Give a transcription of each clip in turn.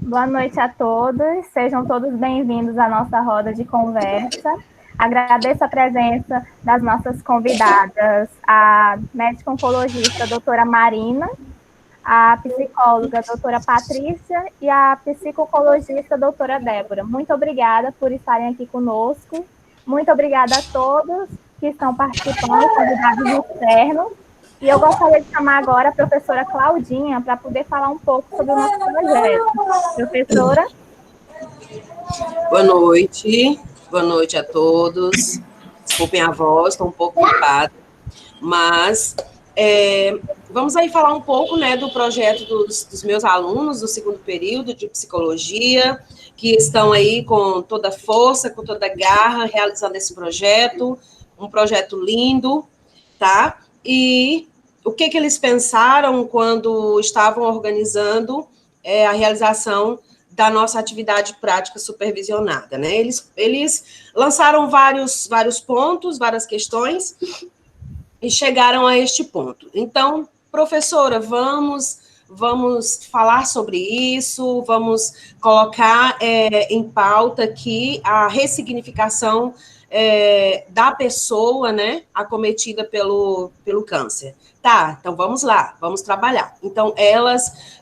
boa noite a todos. Sejam todos bem-vindos à nossa roda de conversa. Agradeço a presença das nossas convidadas, a médica oncologista doutora Marina, a psicóloga doutora Patrícia e a psicooncologista doutora Débora. Muito obrigada por estarem aqui conosco. Muito obrigada a todos que estão participando, convidados externos. E eu gostaria de chamar agora a professora Claudinha para poder falar um pouco sobre o nosso projeto. Professora? Boa noite a todos. Desculpem a voz, estou um pouco gripada, mas vamos aí falar um pouco, né, do projeto dos meus alunos do segundo período de psicologia, que estão aí com toda força, com toda garra, realizando esse projeto, um projeto lindo, tá? E o que eles pensaram quando estavam organizando a realização da nossa atividade prática supervisionada, né? Eles lançaram vários pontos, várias questões, e chegaram a este ponto. Então, professora, vamos falar sobre isso, vamos colocar em pauta aqui a ressignificação da pessoa, né, acometida pelo câncer. Tá, então vamos lá, vamos trabalhar. Então, elas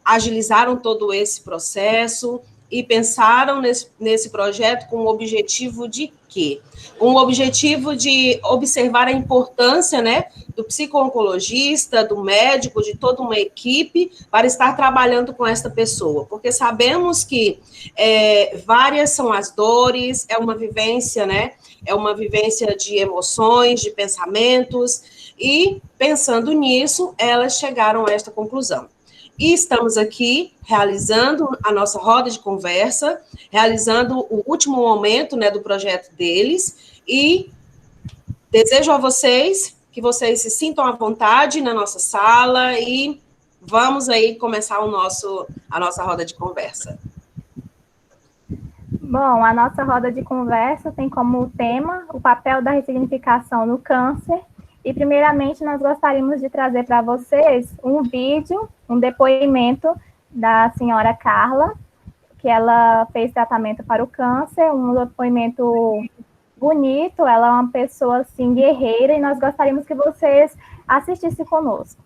agilizaram todo esse processo e pensaram nesse projeto com o objetivo de quê? Um objetivo de observar a importância, né, do psico-oncologista, do médico, de toda uma equipe para estar trabalhando com esta pessoa, porque sabemos que várias são as dores, é uma vivência, né, é uma vivência de emoções, de pensamentos, e pensando nisso, elas chegaram a esta conclusão. E estamos aqui realizando a nossa roda de conversa, realizando o último momento, né, do projeto deles, e desejo a vocês que vocês se sintam à vontade na nossa sala e vamos aí começar a nossa roda de conversa. Bom, a nossa roda de conversa tem como tema o papel da ressignificação no câncer. E, primeiramente, nós gostaríamos de trazer para vocês um vídeo, um depoimento da senhora Carla, que ela fez tratamento para o câncer, um depoimento bonito, ela é uma pessoa, assim, guerreira, e nós gostaríamos que vocês assistissem conosco.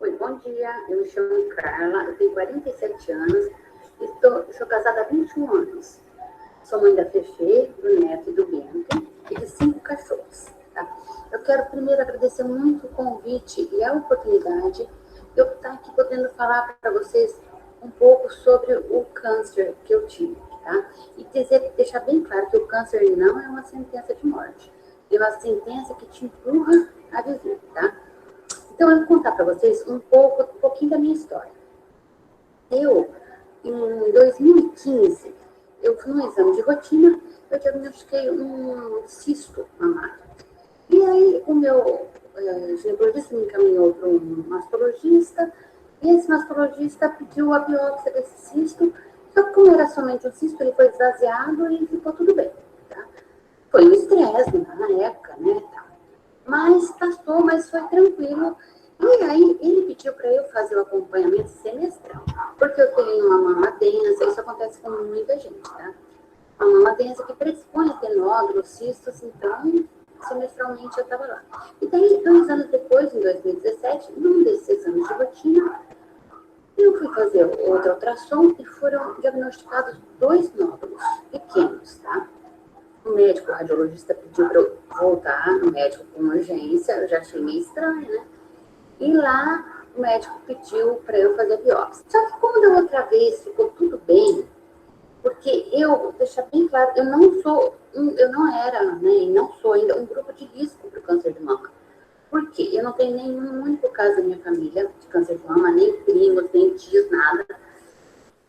Oi, bom dia, eu me chamo Carla, eu tenho 47 anos e sou casada há 21 anos. Sou mãe da Fefe, do Neto e do Bento e de 5 cachorros. Tá? Eu quero primeiro agradecer muito o convite e a oportunidade de eu estar aqui podendo falar para vocês um pouco sobre o câncer que eu tive. Tá? E deixar bem claro que o câncer não é uma sentença de morte, é uma sentença que te empurra a viver. Tá? Então, eu vou contar para vocês um pouquinho da minha história. Eu, em 2015, eu fui num exame de rotina, eu diagnostiquei um cisto mamário. E aí, o meu ginecologista me encaminhou para um mastologista, e esse mastologista pediu a biópsia desse cisto, só que como era somente um cisto, ele foi esvaziado e ficou tudo bem. Tá? Foi um estresse na época, né? Mas passou, mas foi tranquilo. E aí, ele pediu para eu fazer o acompanhamento semestral, porque eu tenho uma mama densa, isso acontece com muita gente, tá? Uma mama densa que predispõe a ter nódulos, cistos, então, semestralmente eu estava lá. E daí, 2 anos depois, em 2017, num desses exames de rotina, eu fui fazer outro ultrassom e foram diagnosticados 2 nódulos pequenos, tá? O médico o radiologista pediu para eu voltar no médico com urgência, eu já achei meio estranho, né? E lá o médico pediu para eu fazer a biópsia. Só que como da outra vez ficou tudo bem, Porque eu, deixar bem claro, eu não era, né, e não sou ainda um grupo de risco para o câncer de mama. Por quê? Eu não tenho nenhum único caso da minha família de câncer de mama, nem primos, nem tios, nada.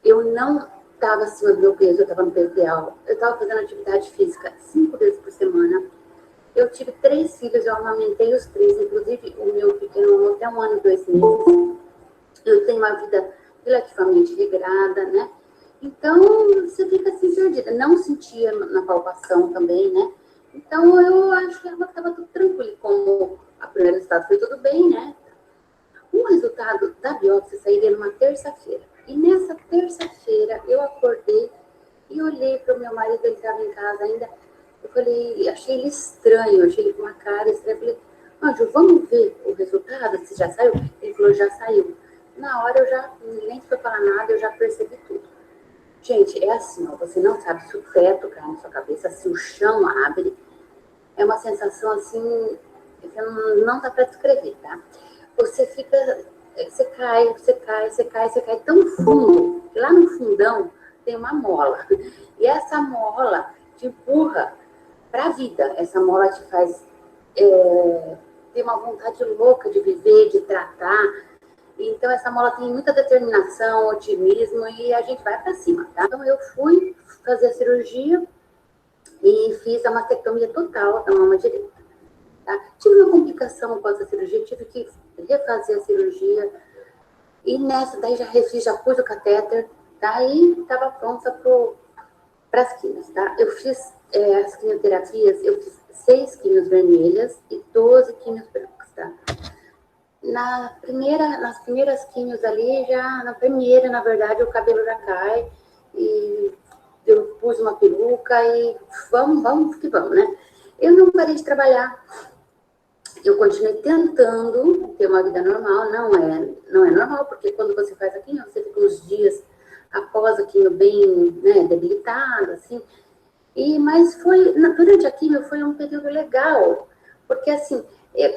Eu não estava acima do meu peso, eu estava no peso ideal. Eu estava fazendo atividade física 5 vezes por semana. Eu tive 3 filhos, eu amamentei os 3, inclusive o meu pequeno até 1 ano e 2 meses. Eu tenho uma vida relativamente regrada, né? Então, você fica assim perdida. Não sentia na palpação também, né? Então, eu acho que estava tudo tranquilo. Como a primeira estado foi tudo bem, né? O resultado da biópsia sairia numa terça-feira. E nessa terça-feira, eu acordei e olhei para o meu marido, ele estava em casa ainda. Eu falei, achei ele estranho, achei ele com uma cara estranha. Eu falei, Anjo, vamos ver o resultado, se já saiu? Ele falou, já saiu. Na hora eu já, nem foi falar nada, eu já percebi tudo. Gente, é assim, ó, você não sabe se o teto cai na sua cabeça, se o chão abre. É uma sensação assim, que não dá para descrever, tá? Você fica, você cai, você cai, você cai, você cai tão fundo, que lá no fundão tem uma mola. E essa mola te empurra para a vida. Essa mola te faz ter uma vontade louca de viver, de tratar. Então, essa mola tem muita determinação, otimismo, e a gente vai para cima, tá? Então, eu fui fazer a cirurgia e fiz a mastectomia total da mama direita, tá? Tive uma complicação após a cirurgia, tive que refazer a cirurgia, e nessa, daí já refiz, já pus o catéter, tá? E estava pronta para as quimios, tá? Eu fiz as quimioterapias, eu fiz 6 quimios vermelhas e 12 quimios brancas, tá? Nas primeiras quimios ali, na primeira, na verdade, o cabelo já cai, e eu pus uma peruca e vamos que vamos, né? Eu não parei de trabalhar, eu continuei tentando ter uma vida normal, não é normal, porque quando você faz a quimio, você fica uns dias após a quimio bem, né, debilitada, assim, mas durante a quimio foi um período legal, porque assim,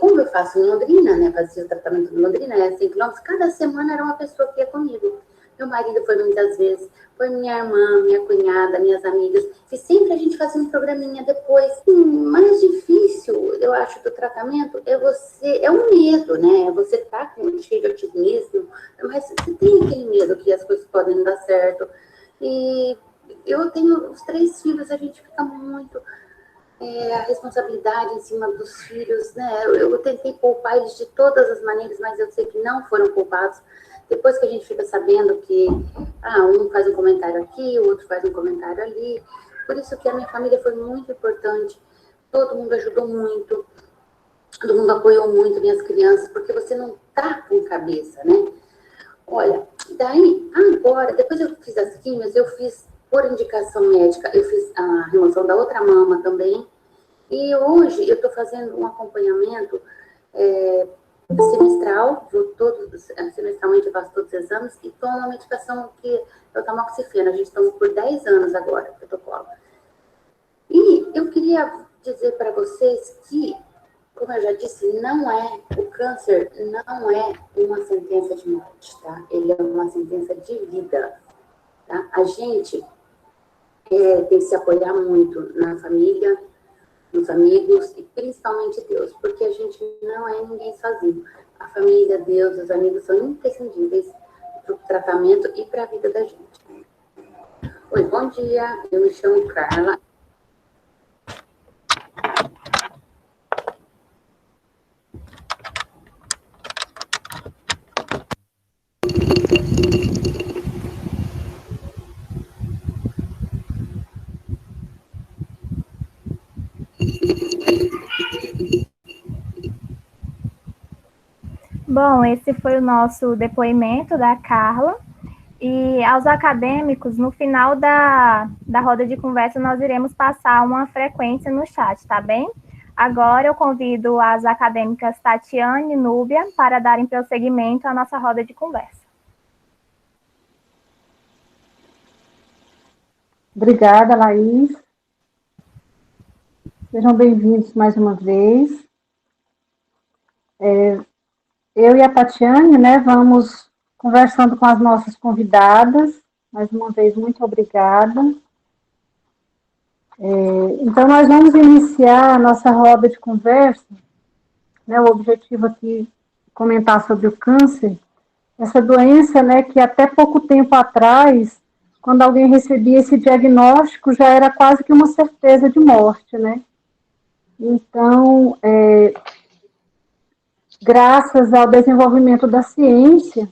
como eu faço em Londrina, né, fazia o tratamento em Londrina, 100 quilômetros, cada semana era uma pessoa que ia comigo. Meu marido foi muitas vezes, foi minha irmã, minha cunhada, minhas amigas, e sempre a gente fazia um programinha depois. Mais difícil, eu acho, do tratamento é o medo, né? Você tá cheio de otimismo, mas você tem aquele medo que as coisas podem não dar certo. E eu tenho os 3 filhos, a gente fica muito a responsabilidade em cima dos filhos, né? Eu tentei poupar eles de todas as maneiras, mas eu sei que não foram poupados. Depois que a gente fica sabendo que um faz um comentário aqui, o outro faz um comentário ali. Por isso que a minha família foi muito importante. Todo mundo ajudou muito, todo mundo apoiou muito minhas crianças, porque você não tá com cabeça, né? Olha, daí, agora, depois eu fiz as químias, eu fiz, por indicação médica, eu fiz a remoção da outra mama também. E hoje eu estou fazendo um acompanhamento semestral, semestralmente eu faço todos os exames, e tomo uma medicação que é o tamoxifeno. A gente toma por 10 anos agora, o protocolo. E eu queria dizer para vocês que, como eu já disse, o câncer não é uma sentença de morte, tá? Ele é uma sentença de vida, tá? A gente tem que se apoiar muito na família, nos amigos e principalmente Deus, porque a gente não é ninguém sozinho. A família, Deus, os amigos são imprescindíveis para o tratamento e para a vida da gente. Oi, bom dia, eu me chamo Carla. Bom, esse foi o nosso depoimento da Carla. E aos acadêmicos, no final da roda de conversa, nós iremos passar uma frequência no chat, tá bem? Agora eu convido as acadêmicas Tatiane e Núbia para darem prosseguimento à nossa roda de conversa. Obrigada, Laís. Sejam bem-vindos mais uma vez. Eu e a Tatiane, né, vamos conversando com as nossas convidadas Mais uma vez, muito obrigada. Então, nós vamos iniciar a nossa roda de conversa, né? O objetivo aqui é comentar sobre o câncer, essa doença, né, que até pouco tempo atrás, quando alguém recebia esse diagnóstico, já era quase que uma certeza de morte, né? Então, graças ao desenvolvimento da ciência,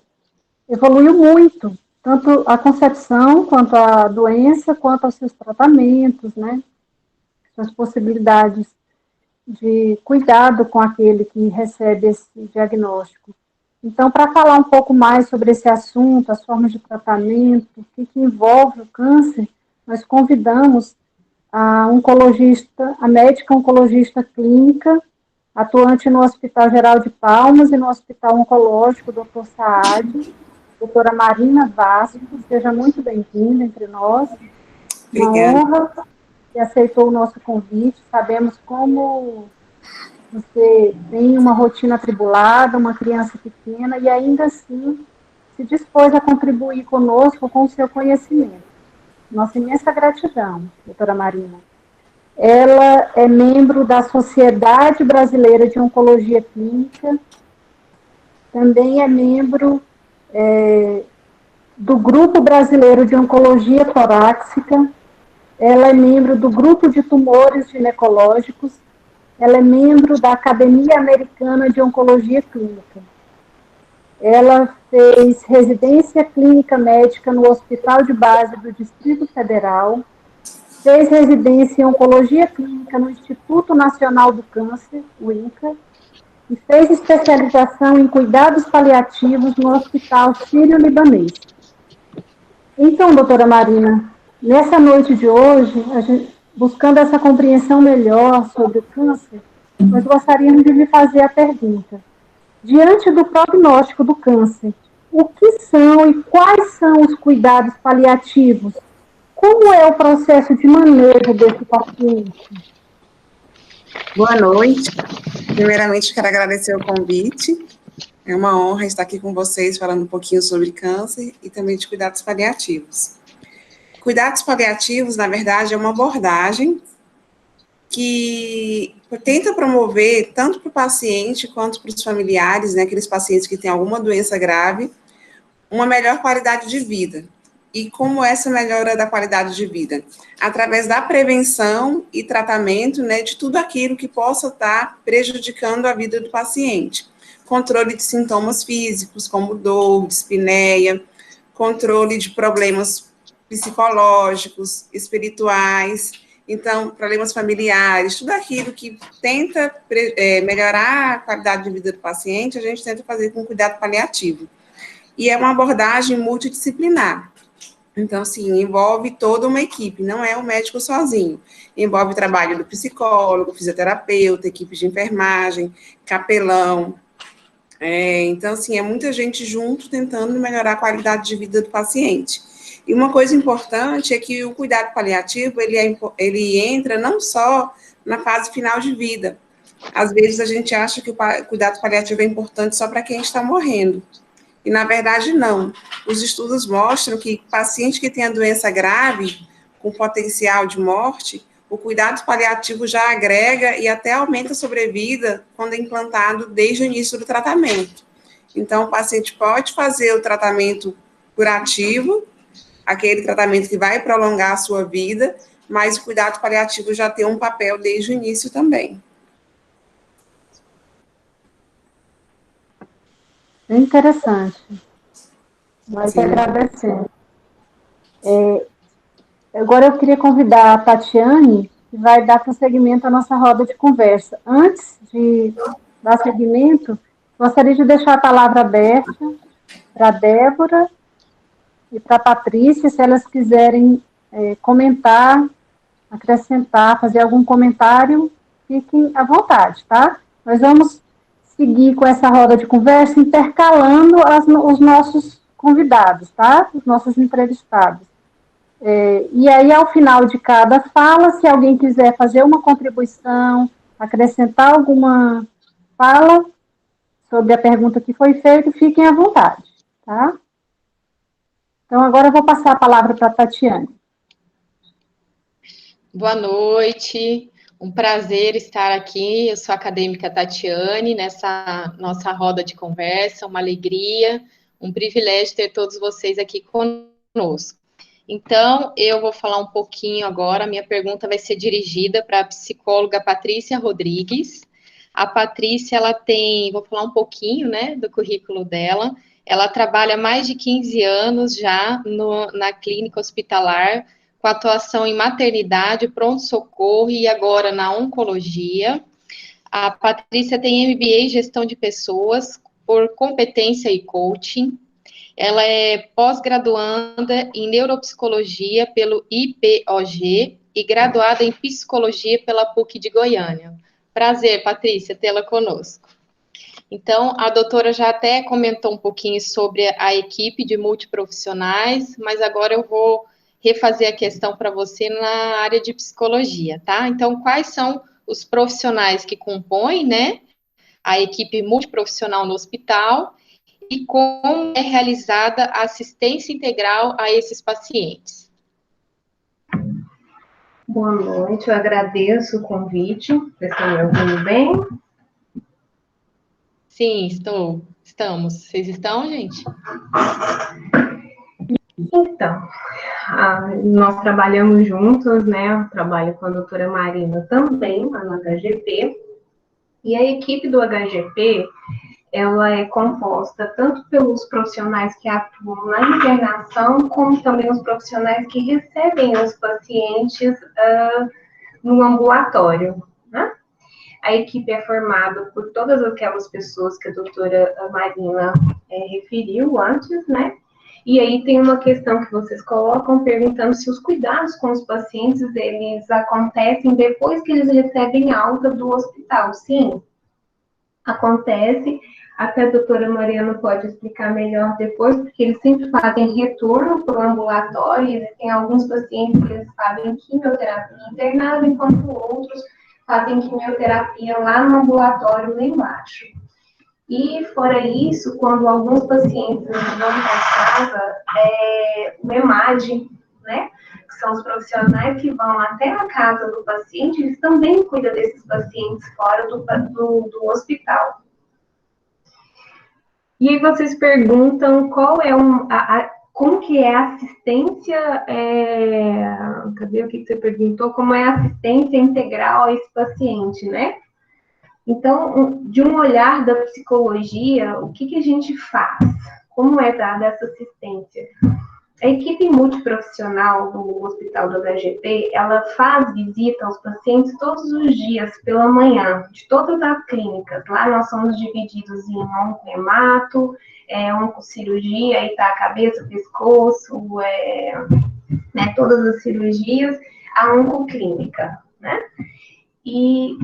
evoluiu muito, tanto a concepção, quanto a doença, quanto aos seus tratamentos, né? As possibilidades de cuidado com aquele que recebe esse diagnóstico. Então, para falar um pouco mais sobre esse assunto, as formas de tratamento, o que envolve o câncer, nós convidamos a oncologista, a médica oncologista clínica, atuante no Hospital Geral de Palmas e no Hospital Oncológico, Dr. Saad, doutora Marina Vasco, seja muito bem-vinda entre nós. Uma honra que aceitou o nosso convite. Sabemos como você tem uma rotina atribulada, uma criança pequena, e ainda assim se dispôs a contribuir conosco com o seu conhecimento. Nossa imensa gratidão, doutora Marina. Ela é membro da Sociedade Brasileira de Oncologia Clínica, também é membro do Grupo Brasileiro de Oncologia Torácica, ela é membro do Grupo de Tumores Ginecológicos, ela é membro da Academia Americana de Oncologia Clínica. Ela fez residência clínica médica no Hospital de Base do Distrito Federal, fez residência em Oncologia Clínica no Instituto Nacional do Câncer, o INCA, e fez especialização em cuidados paliativos no Hospital Sírio-Libanês. Então, doutora Marina, nessa noite de hoje, buscando essa compreensão melhor sobre o câncer, nós gostaríamos de lhe fazer a pergunta. Diante do prognóstico do câncer, o que são e quais são os cuidados paliativos? Como é o processo de manejo desse paciente? Boa noite. Primeiramente, quero agradecer o convite. É uma honra estar aqui com vocês falando um pouquinho sobre câncer e também de cuidados paliativos. Cuidados paliativos, na verdade, é uma abordagem que tenta promover, tanto para o paciente quanto para os familiares, né, aqueles pacientes que têm alguma doença grave, uma melhor qualidade de vida. E como essa melhora da qualidade de vida? Através da prevenção e tratamento, né, de tudo aquilo que possa estar prejudicando a vida do paciente. Controle de sintomas físicos, como dor, dispneia, controle de problemas psicológicos, espirituais, então, problemas familiares, tudo aquilo que tenta melhorar a qualidade de vida do paciente, a gente tenta fazer com cuidado paliativo. E é uma abordagem multidisciplinar. Então, assim, envolve toda uma equipe, não é o médico sozinho. Envolve o trabalho do psicólogo, fisioterapeuta, equipe de enfermagem, capelão. Então, assim, é muita gente junto tentando melhorar a qualidade de vida do paciente. E uma coisa importante é que o cuidado paliativo, ele entra não só na fase final de vida. Às vezes a gente acha que o cuidado paliativo é importante só para quem está morrendo. E, na verdade, não. Os estudos mostram que paciente que tem a doença grave, com potencial de morte, o cuidado paliativo já agrega e até aumenta a sobrevida quando é implantado desde o início do tratamento. Então, o paciente pode fazer o tratamento curativo, aquele tratamento que vai prolongar a sua vida, mas o cuidado paliativo já tem um papel desde o início também. Bem interessante. Nós agradecemos. Agora eu queria convidar a Tatiane, que vai dar prosseguimento à nossa roda de conversa. Antes de dar seguimento, gostaria de deixar a palavra aberta para a Débora e para a Patrícia, se elas quiserem comentar, acrescentar, fazer algum comentário, fiquem à vontade, tá? Nós vamos seguir com essa roda de conversa, intercalando os nossos convidados, tá? Os nossos entrevistados. E aí, ao final de cada fala, se alguém quiser fazer uma contribuição, acrescentar alguma fala sobre a pergunta que foi feita, fiquem à vontade, tá? Então, agora eu vou passar a palavra para a Tatiane. Boa noite, um prazer estar aqui. Eu sou a acadêmica Tatiane, nessa nossa roda de conversa, uma alegria, um privilégio ter todos vocês aqui conosco. Então, eu vou falar um pouquinho agora, a minha pergunta vai ser dirigida para a psicóloga Patrícia Rodrigues. A Patrícia, vou falar um pouquinho, né, do currículo dela. Ela trabalha há mais de 15 anos já na clínica hospitalar, com atuação em maternidade, pronto-socorro e agora na oncologia. A Patrícia tem MBA em gestão de pessoas por competência e coaching. Ela é pós-graduanda em neuropsicologia pelo IPOG e graduada em psicologia pela PUC de Goiânia. Prazer, Patrícia, tê-la conosco. Então, a doutora já até comentou um pouquinho sobre a equipe de multiprofissionais, mas agora eu vou refazer a questão para você na área de psicologia, tá? Então, quais são os profissionais que compõem, né, a equipe multiprofissional no hospital e como é realizada a assistência integral a esses pacientes? Boa noite, eu agradeço o convite. Vocês estão me ouvindo bem? Sim, estamos. Vocês estão, gente? Então, nós trabalhamos juntos, né? Eu trabalho com a doutora Marina também, lá no HGP. E a equipe do HGP, ela é composta tanto pelos profissionais que atuam na internação, como também os profissionais que recebem os pacientes no ambulatório, né? A equipe é formada por todas aquelas pessoas que a doutora Marina referiu antes, né? E aí tem uma questão que vocês colocam perguntando se os cuidados com os pacientes, eles acontecem depois que eles recebem alta do hospital. Sim, acontece. Até a doutora Mariana pode explicar melhor depois, porque eles sempre fazem retorno para o ambulatório, e existem alguns pacientes que eles fazem quimioterapia internada, enquanto outros fazem quimioterapia lá no ambulatório, lá embaixo. E, fora isso, quando alguns pacientes vão para casa, o EMAD, né, que são os profissionais que vão até a casa do paciente, eles também cuidam desses pacientes fora do hospital. E aí vocês perguntam qual é como que é a assistência, cadê o que você perguntou? Como é a assistência integral a esse paciente, né? Então, de um olhar da psicologia, o que a gente faz? Como é dada essa assistência? A equipe multiprofissional do Hospital do HGP, ela faz visita aos pacientes todos os dias, pela manhã, de todas as clínicas. Lá nós somos divididos em onco-hemato, oncocirurgia, aí tá a cabeça, pescoço, né, todas as cirurgias, a oncoclínica, né? E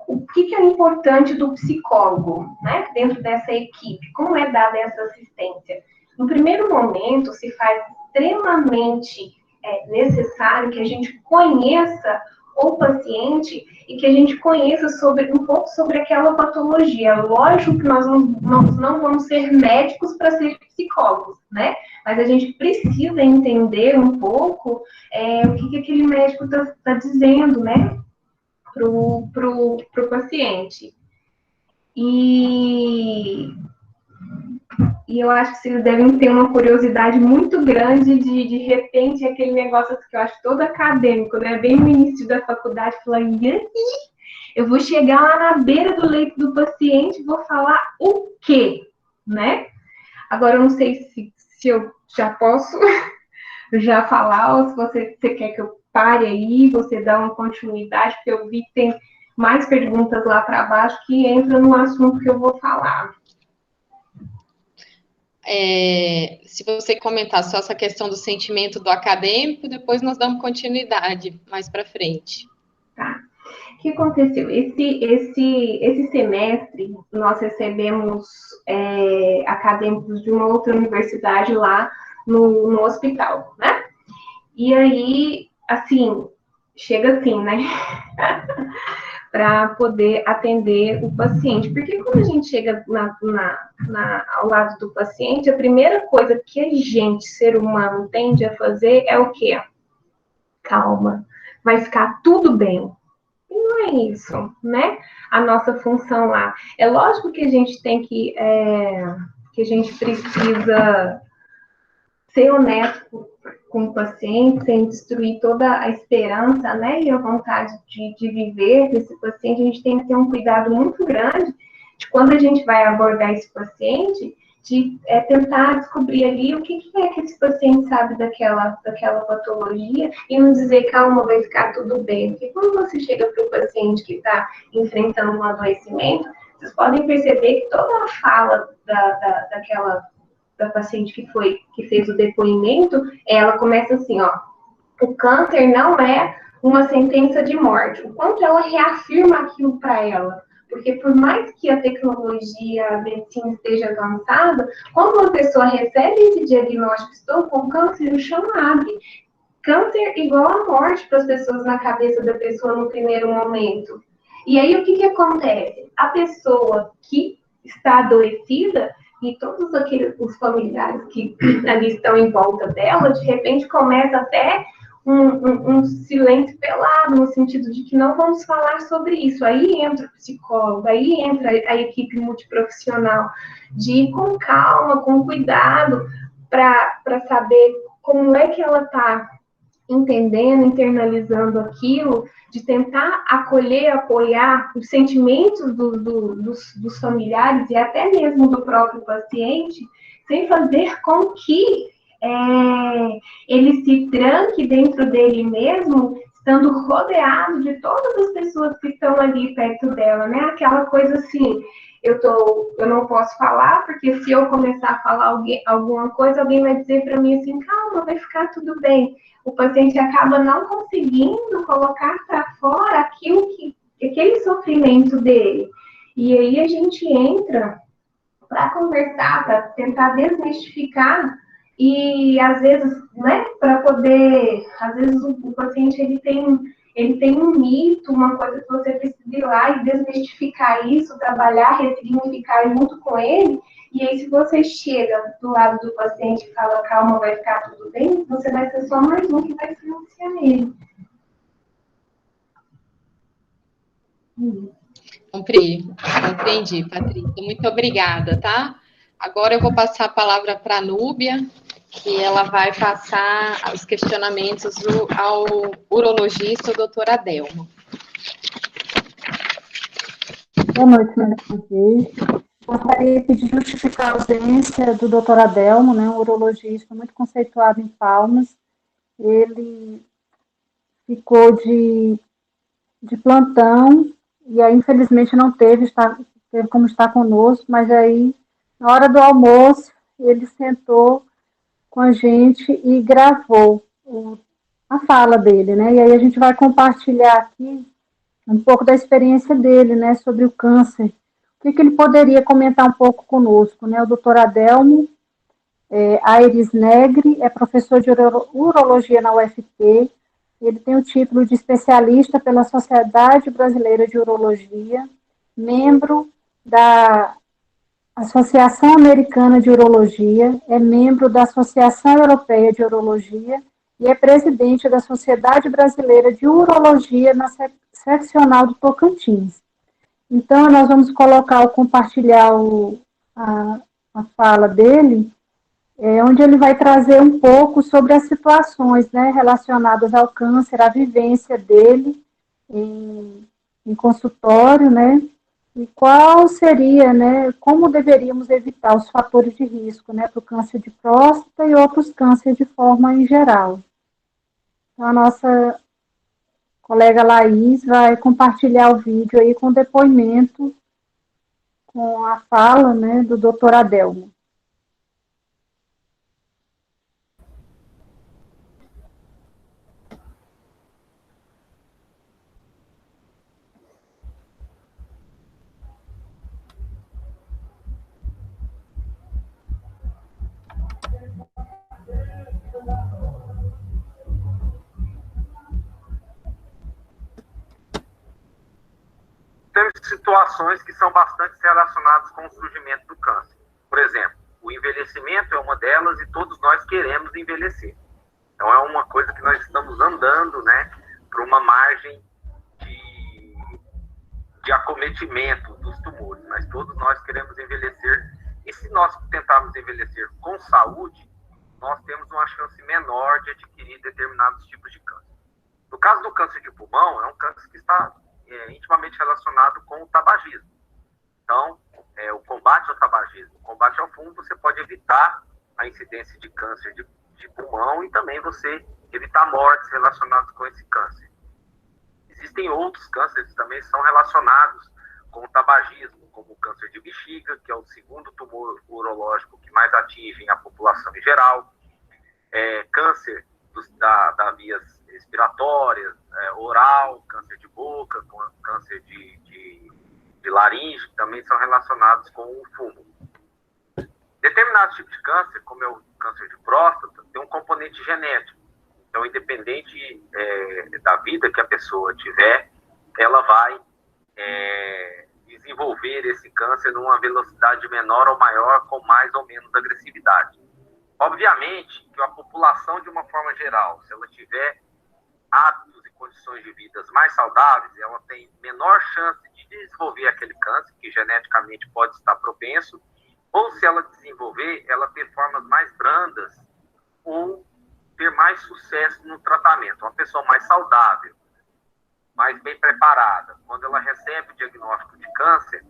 o que é importante do psicólogo, né, dentro dessa equipe? Como é dada essa assistência? No primeiro momento, se faz extremamente necessário que a gente conheça o paciente e que a gente conheça um pouco sobre aquela patologia. Lógico que nós não vamos ser médicos para ser psicólogos, né? Mas a gente precisa entender um pouco o que aquele médico está dizendo, né? Pro paciente. E eu acho que vocês devem ter uma curiosidade muito grande de repente, aquele negócio que eu acho todo acadêmico, né? Bem no início da faculdade, falando, e aí, eu vou chegar lá na beira do leito do paciente e vou falar o quê, né? Agora, eu não sei se eu já posso já falar, ou se você quer que eu pare aí, você dá uma continuidade, porque eu vi que tem mais perguntas lá para baixo que entram no assunto que eu vou falar. Se você comentar só essa questão do sentimento do acadêmico, depois nós damos continuidade mais para frente. Tá. O que aconteceu? Esse semestre, nós recebemos acadêmicos de uma outra universidade lá no hospital, né? E aí, assim, chega assim, né? para poder atender o paciente. Porque quando a gente chega ao lado do paciente, a primeira coisa que a gente, ser humano, tende a fazer é o quê? Calma, vai ficar tudo bem. E não é isso, né? A nossa função lá. É lógico que a gente tem que a gente precisa ser honesto com o paciente, sem destruir toda a esperança, né, e a vontade de viver desse paciente. A gente tem que ter um cuidado muito grande de quando a gente vai abordar esse paciente, de tentar descobrir ali o que é que esse paciente sabe daquela patologia e não dizer, calma, vai ficar tudo bem. Porque quando você chega para o paciente que está enfrentando um adoecimento, vocês podem perceber que toda a fala da paciente que fez o depoimento, ela começa assim, ó, o câncer não é uma sentença de morte. O quanto ela reafirma aquilo para ela. Porque por mais que a tecnologia, a medicina esteja avançada, quando uma pessoa recebe esse diagnóstico, estou com câncer, o chão abre. Câncer igual a morte para as pessoas na cabeça da pessoa no primeiro momento. E aí o que acontece? A pessoa que está adoecida e todos os familiares que ali estão em volta dela, de repente começa até um silêncio pelado, no sentido de que não vamos falar sobre isso. Aí entra o psicólogo, aí entra a equipe multiprofissional, de ir com calma, com cuidado, para saber como é que ela está entendendo, internalizando aquilo, de tentar acolher, apoiar os sentimentos dos familiares e até mesmo do próprio paciente, sem fazer com que ele se tranque dentro dele mesmo, estando rodeado de todas as pessoas que estão ali perto dela, né? Aquela coisa assim, eu não posso falar, porque se eu começar a falar alguma coisa, alguém vai dizer para mim assim, calma, vai ficar tudo bem. O paciente acaba não conseguindo colocar para fora aquele sofrimento dele. E aí a gente entra para conversar, para tentar desmistificar e às vezes, né, para poder, às vezes o paciente ele tem um mito, uma coisa que você precisa ir lá e desmistificar isso, trabalhar, ressignificar junto com ele. E aí, se você chega do lado do paciente e fala, calma, vai ficar tudo bem, você vai ser só mais um que vai silenciar ele. Compreendi, Patrícia. Muito obrigada, tá? Agora eu vou passar a palavra para a Núbia, que ela vai passar os questionamentos ao urologista, o doutor Adelmo. Boa noite, mais uma vez. Gostaria de justificar a ausência do doutor Adelmo, né, um urologista muito conceituado em Palmas. Ele ficou de plantão e aí, infelizmente, não teve como estar conosco, mas aí, na hora do almoço, ele sentou com a gente e gravou a fala dele, né? E aí a gente vai compartilhar aqui um pouco da experiência dele, né, sobre o câncer. O que ele poderia comentar um pouco conosco, né? O doutor Adelmo Aires Negri é professor de urologia na UFT. Ele tem o título de especialista pela Sociedade Brasileira de Urologia, membro da Associação Americana de Urologia, é membro da Associação Europeia de Urologia e é presidente da Sociedade Brasileira de Urologia na seccional do Tocantins. Então, nós vamos compartilhar a fala dele, onde ele vai trazer um pouco sobre as situações, né, relacionadas ao câncer, a vivência dele em consultório, né, e qual seria, né, como deveríamos evitar os fatores de risco, né, para o câncer de próstata e outros cânceres de forma em geral. Então, a nossa colega Laís vai compartilhar o vídeo aí com depoimento, com a fala, né, do doutor Adelmo. situações que são bastante relacionadas com o surgimento do câncer. Por exemplo, o envelhecimento é uma delas e todos nós queremos envelhecer. Então, é uma coisa que nós estamos andando, né, para uma margem de acometimento dos tumores, mas todos nós queremos envelhecer, e se nós tentarmos envelhecer com saúde, nós temos uma chance menor de adquirir determinados tipos de câncer. No caso do câncer de pulmão, é um câncer que está intimamente relacionado com o tabagismo. Então, o combate ao tabagismo, o combate ao fumo, você pode evitar a incidência de câncer de pulmão e também você evitar mortes relacionadas com esse câncer. Existem outros cânceres que também são relacionados com o tabagismo, como o câncer de bexiga, que é o segundo tumor urológico que mais atinge a população em geral, câncer da vias respiratórias, oral, câncer de boca, câncer de laringe, que também são relacionados com o fumo. Determinados tipos de câncer, como é o câncer de próstata, tem um componente genético. Então, independente da vida que a pessoa tiver, ela vai desenvolver esse câncer numa velocidade menor ou maior, com mais ou menos agressividade. Obviamente que a população, de uma forma geral, se ela tiver hábitos e condições de vida mais saudáveis, ela tem menor chance de desenvolver aquele câncer, que geneticamente pode estar propenso, ou se ela desenvolver, ela ter formas mais brandas ou ter mais sucesso no tratamento. Uma pessoa mais saudável, mais bem preparada, quando ela recebe o diagnóstico de câncer,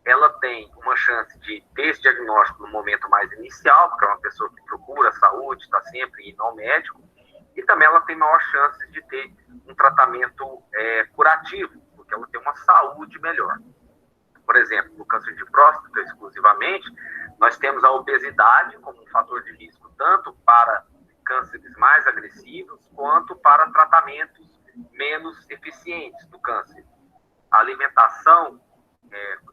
ela tem uma chance de ter esse diagnóstico no momento mais inicial, porque é uma pessoa que procura saúde, está sempre indo ao médico, e também ela tem maior chance de ter um tratamento curativo, porque ela tem uma saúde melhor. Por exemplo, no câncer de próstata, exclusivamente, nós temos a obesidade como um fator de risco, tanto para cânceres mais agressivos, quanto para tratamentos menos eficientes do câncer. A alimentação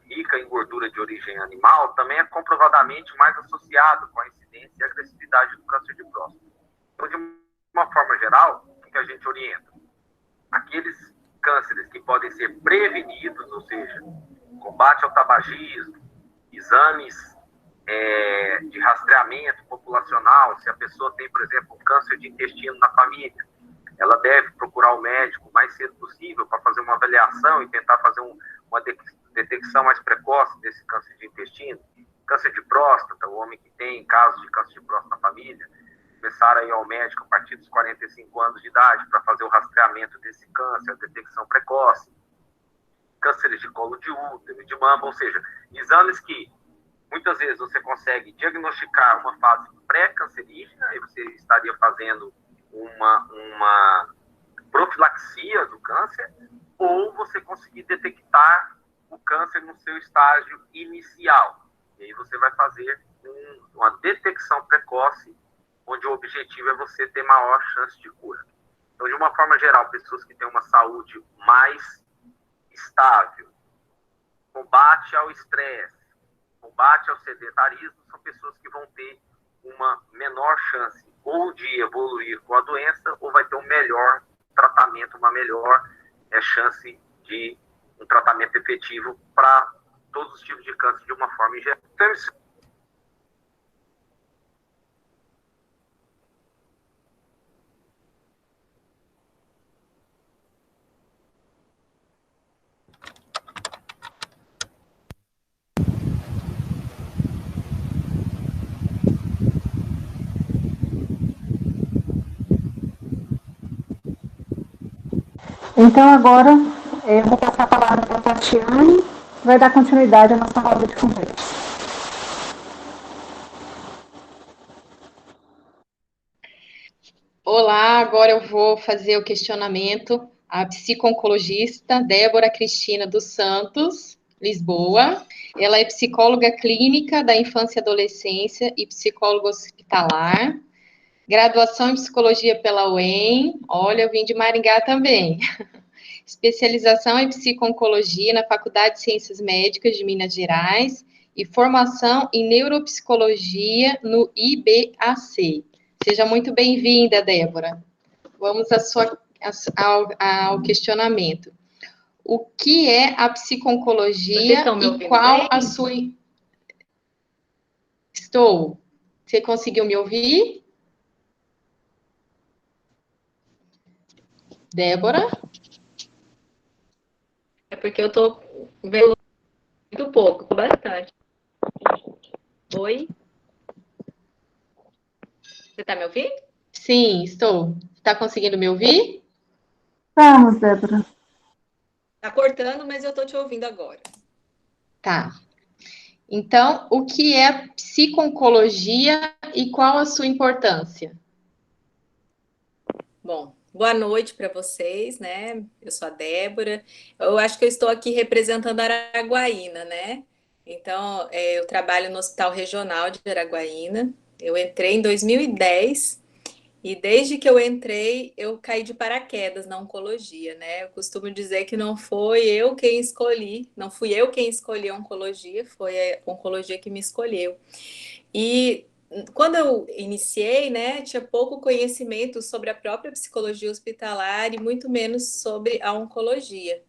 rica em gordura de origem animal também é comprovadamente mais associado com a incidência e agressividade do câncer de próstata. Então, de uma forma geral, o que a gente orienta? Aqueles cânceres que podem ser prevenidos, ou seja, combate ao tabagismo, exames de rastreamento populacional, se a pessoa tem, por exemplo, um câncer de intestino na família, ela deve procurar o médico o mais cedo possível para fazer uma avaliação e tentar fazer uma detecção mais precoce desse câncer de intestino. Câncer de próstata, o homem que tem casos de câncer de próstata na família, começar a ir ao médico a partir dos 45 anos de idade para fazer o rastreamento desse câncer, a detecção precoce. Cânceres de colo de útero, de mama, ou seja, exames que muitas vezes você consegue diagnosticar uma fase pré-cancerígena e você estaria fazendo uma profilaxia do câncer, ou você conseguir detectar o câncer no seu estágio inicial. E aí você vai fazer uma detecção precoce, onde o objetivo é você ter maior chance de cura. Então, de uma forma geral, pessoas que têm uma saúde mais estável, combate ao estresse, combate ao sedentarismo, são pessoas que vão ter uma menor chance ou de evoluir com a doença, ou vai ter um melhor tratamento, uma melhor chance de um tratamento efetivo para todos os tipos de câncer de uma forma em geral. Então, Então, agora, eu vou passar a palavra para a Tatiane, que vai dar continuidade à nossa roda de conversa. Olá, agora eu vou fazer o questionamento à psico-oncologista Débora Cristina dos Santos, Lisboa. Ela é psicóloga clínica da infância e adolescência e psicóloga hospitalar. Graduação em psicologia pela UEM. Olha, eu vim de Maringá também. Especialização em psico-oncologia na Faculdade de Ciências Médicas de Minas Gerais e formação em neuropsicologia no IBAC. Seja muito bem-vinda, Débora. Vamos ao questionamento. o que é a psiconcologia e qual a sua... Estou. Você conseguiu me ouvir? Débora? É porque eu tô vendo muito pouco, bastante. Oi? Você tá me ouvindo? Sim, estou. Está conseguindo me ouvir? Vamos, Débora. Tá cortando, mas eu tô te ouvindo agora. Tá. Então, o que é psiconcologia e qual a sua importância? Bom, boa noite para vocês, né? Eu sou a Débora. Eu acho que eu estou aqui representando Araguaína, né? Então, eu trabalho no Hospital Regional de Araguaína. Eu entrei em 2010 e desde que eu entrei, eu caí de paraquedas na oncologia, né? Eu costumo dizer que não foi eu quem escolhi, não fui eu quem escolhi a oncologia, foi a oncologia que me escolheu. E quando eu iniciei, né, tinha pouco conhecimento sobre a própria psicologia hospitalar e muito menos sobre a oncologia.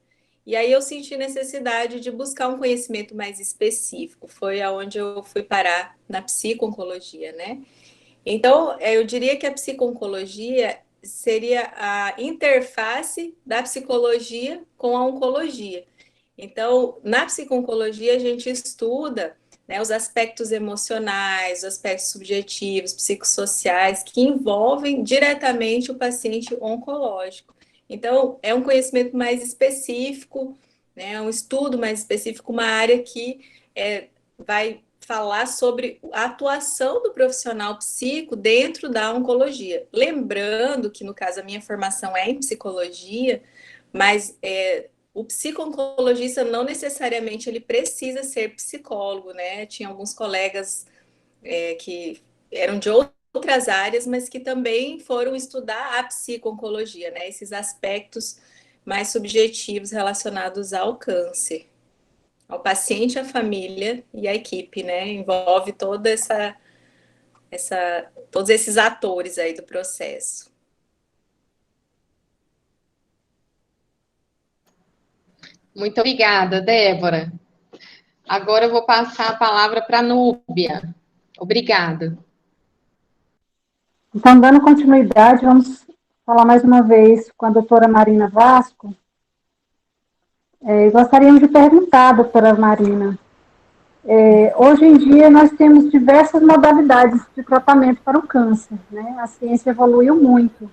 E aí eu senti necessidade de buscar um conhecimento mais específico. Foi aonde eu fui parar na psico-oncologia, né? Então, eu diria que a psico-oncologia seria a interface da psicologia com a oncologia. Então, na psico-oncologia, a gente estuda, né, os aspectos emocionais, os aspectos subjetivos, psicossociais, que envolvem diretamente o paciente oncológico. Então, é um conhecimento mais específico, né, um estudo mais específico, uma área que vai falar sobre a atuação do profissional psico dentro da oncologia. Lembrando que, no caso, a minha formação é em psicologia, mas o psico-oncologista não necessariamente ele precisa ser psicólogo, né? Tinha alguns colegas que eram de outras áreas, mas que também foram estudar a psico-oncologia, né? Esses aspectos mais subjetivos relacionados ao câncer, ao paciente, à família e à equipe, né? Envolve toda todos esses atores aí do processo. Muito obrigada, Débora. Agora eu vou passar a palavra para a Núbia. Obrigada. Então, dando continuidade, vamos falar mais uma vez com a doutora Marina Vasco. Gostaríamos de perguntar, doutora Marina, hoje em dia nós temos diversas modalidades de tratamento para o câncer, né? A ciência evoluiu muito.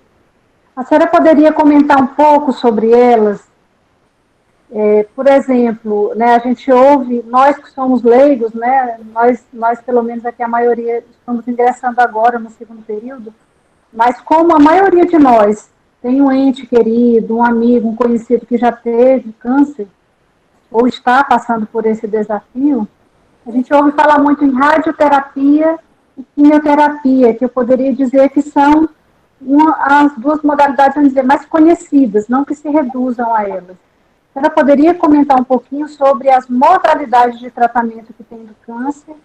A senhora poderia comentar um pouco sobre elas? Por exemplo, né, a gente ouve, nós que somos leigos, né, nós pelo menos aqui a maioria estamos ingressando agora no segundo período, mas como a maioria de nós tem um ente querido, um amigo, um conhecido que já teve câncer, ou está passando por esse desafio, a gente ouve falar muito em radioterapia e quimioterapia, que eu poderia dizer que são as duas modalidades, vamos dizer, mais conhecidas, não que se reduzam a elas. A senhora poderia comentar um pouquinho sobre as modalidades de tratamento que tem do câncer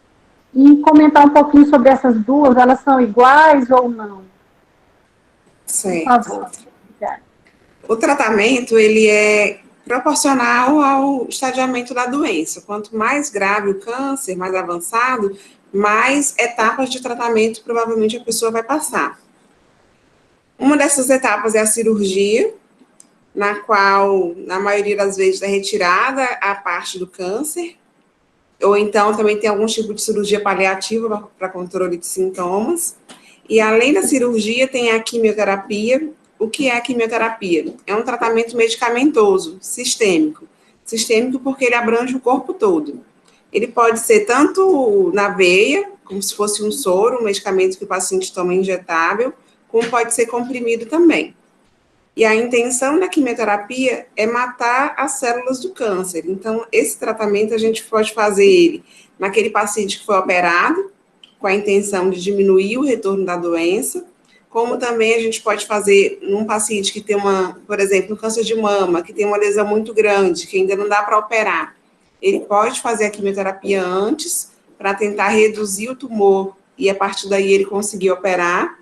e comentar um pouquinho sobre essas duas, elas são iguais ou não? Certo. Por favor. Obrigada. O tratamento, ele é proporcional ao estadiamento da doença. Quanto mais grave o câncer, mais avançado, mais etapas de tratamento provavelmente a pessoa vai passar. Uma dessas etapas é a cirurgia, na qual, na maioria das vezes, é retirada a parte do câncer, ou então também tem algum tipo de cirurgia paliativa para controle de sintomas. E além da cirurgia, tem a quimioterapia. O que é a quimioterapia? É um tratamento medicamentoso, sistêmico. Sistêmico porque ele abrange o corpo todo. Ele pode ser tanto na veia, como se fosse um soro, um medicamento que o paciente toma injetável, como pode ser comprimido também. E a intenção da quimioterapia é matar as células do câncer. Então, esse tratamento a gente pode fazer ele naquele paciente que foi operado, com a intenção de diminuir o retorno da doença, como também a gente pode fazer num paciente que tem por exemplo, um câncer de mama, que tem uma lesão muito grande, que ainda não dá para operar. Ele pode fazer a quimioterapia antes, para tentar reduzir o tumor, e a partir daí ele conseguir operar.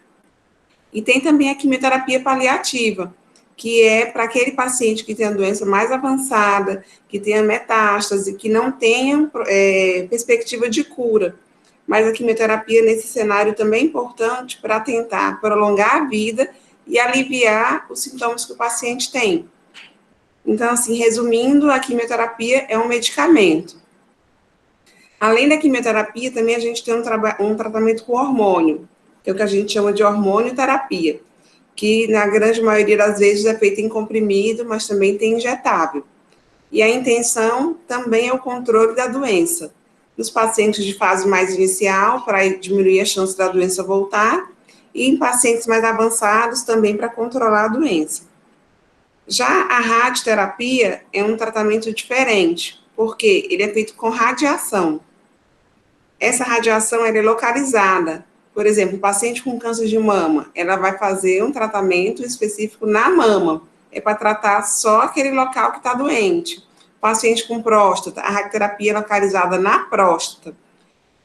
E tem também a quimioterapia paliativa, que é para aquele paciente que tem a doença mais avançada, que tenha metástase, que não tenha perspectiva de cura. Mas a quimioterapia, nesse cenário, também é importante para tentar prolongar a vida e aliviar os sintomas que o paciente tem. Então, assim, resumindo, a quimioterapia é um medicamento. Além da quimioterapia, também a gente tem um tratamento com hormônio, que é o que a gente chama de hormonioterapia, que na grande maioria das vezes é feito em comprimido, mas também tem injetável. E a intenção também é o controle da doença. Nos pacientes de fase mais inicial, para diminuir a chance da doença voltar, e em pacientes mais avançados também para controlar a doença. Já a radioterapia é um tratamento diferente, porque ele é feito com radiação. Essa radiação ela é localizada. Por exemplo, o paciente com câncer de mama, ela vai fazer um tratamento específico na mama. É para tratar só aquele local que está doente. O paciente com próstata, a radioterapia é localizada na próstata.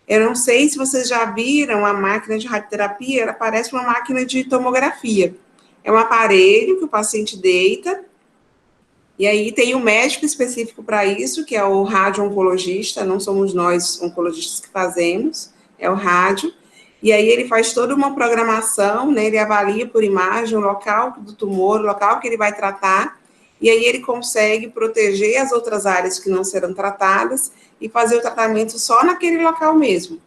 Eu não sei se vocês já viram a máquina de radioterapia, ela parece uma máquina de tomografia. É um aparelho que o paciente deita, e aí tem um médico específico para isso, que é o radio-oncologista, não somos nós oncologistas que fazemos, é o rádio, e aí ele faz toda uma programação, né, ele avalia por imagem o local do tumor, o local que ele vai tratar, e aí ele consegue proteger as outras áreas que não serão tratadas e fazer o tratamento só naquele local mesmo.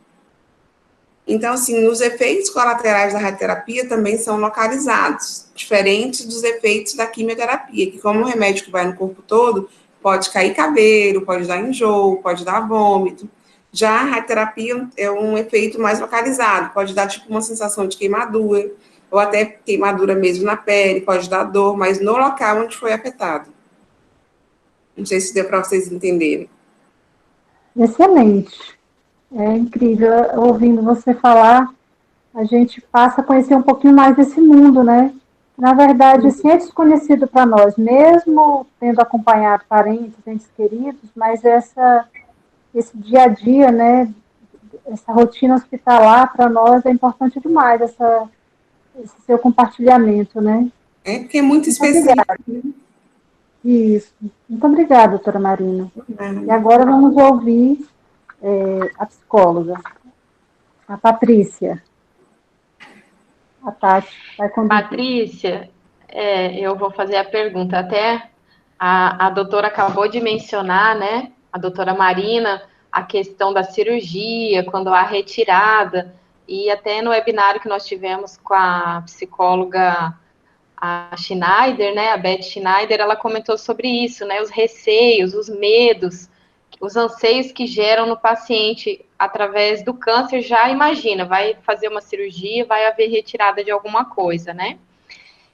Então, assim, os efeitos colaterais da radioterapia também são localizados, diferentes dos efeitos da quimioterapia, que como o remédio que vai no corpo todo, pode cair cabelo, pode dar enjoo, pode dar vômito. Já a radioterapia é um efeito mais localizado, pode dar tipo uma sensação de queimadura, ou até queimadura mesmo na pele, pode dar dor, mas no local onde foi afetado. Não sei se deu para vocês entenderem. Excelente. É incrível, ouvindo você falar, a gente passa a conhecer um pouquinho mais desse mundo, né? Na verdade, assim, é desconhecido para nós, mesmo tendo acompanhado parentes, entes queridos, mas esse dia a dia, né, essa rotina hospitalar para nós é importante demais, esse seu compartilhamento, né? É porque é muito específico. Obrigada. Isso. Muito obrigada, doutora Marina. E agora vamos ouvir a psicóloga, a Patrícia. A Tati vai conduzir. Patrícia, eu vou fazer a pergunta. Até a doutora acabou de mencionar, né, a doutora Marina, a questão da cirurgia, quando há retirada, e até no webinário que nós tivemos com a psicóloga a Schneider, né, a Beth Schneider, ela comentou sobre isso, né, os receios, os medos, os anseios que geram no paciente através do câncer. Já imagina, vai fazer uma cirurgia, vai haver retirada de alguma coisa, né?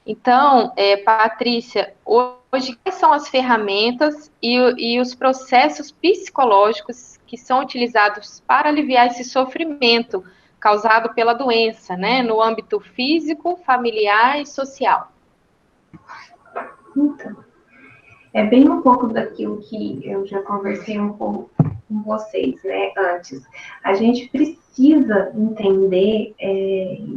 Então, Patrícia, hoje, quais são as ferramentas e os processos psicológicos que são utilizados para aliviar esse sofrimento causado pela doença, né, no âmbito físico, familiar e social? Então, é bem um pouco daquilo que eu já conversei um pouco com vocês, né, antes. A gente precisa entender,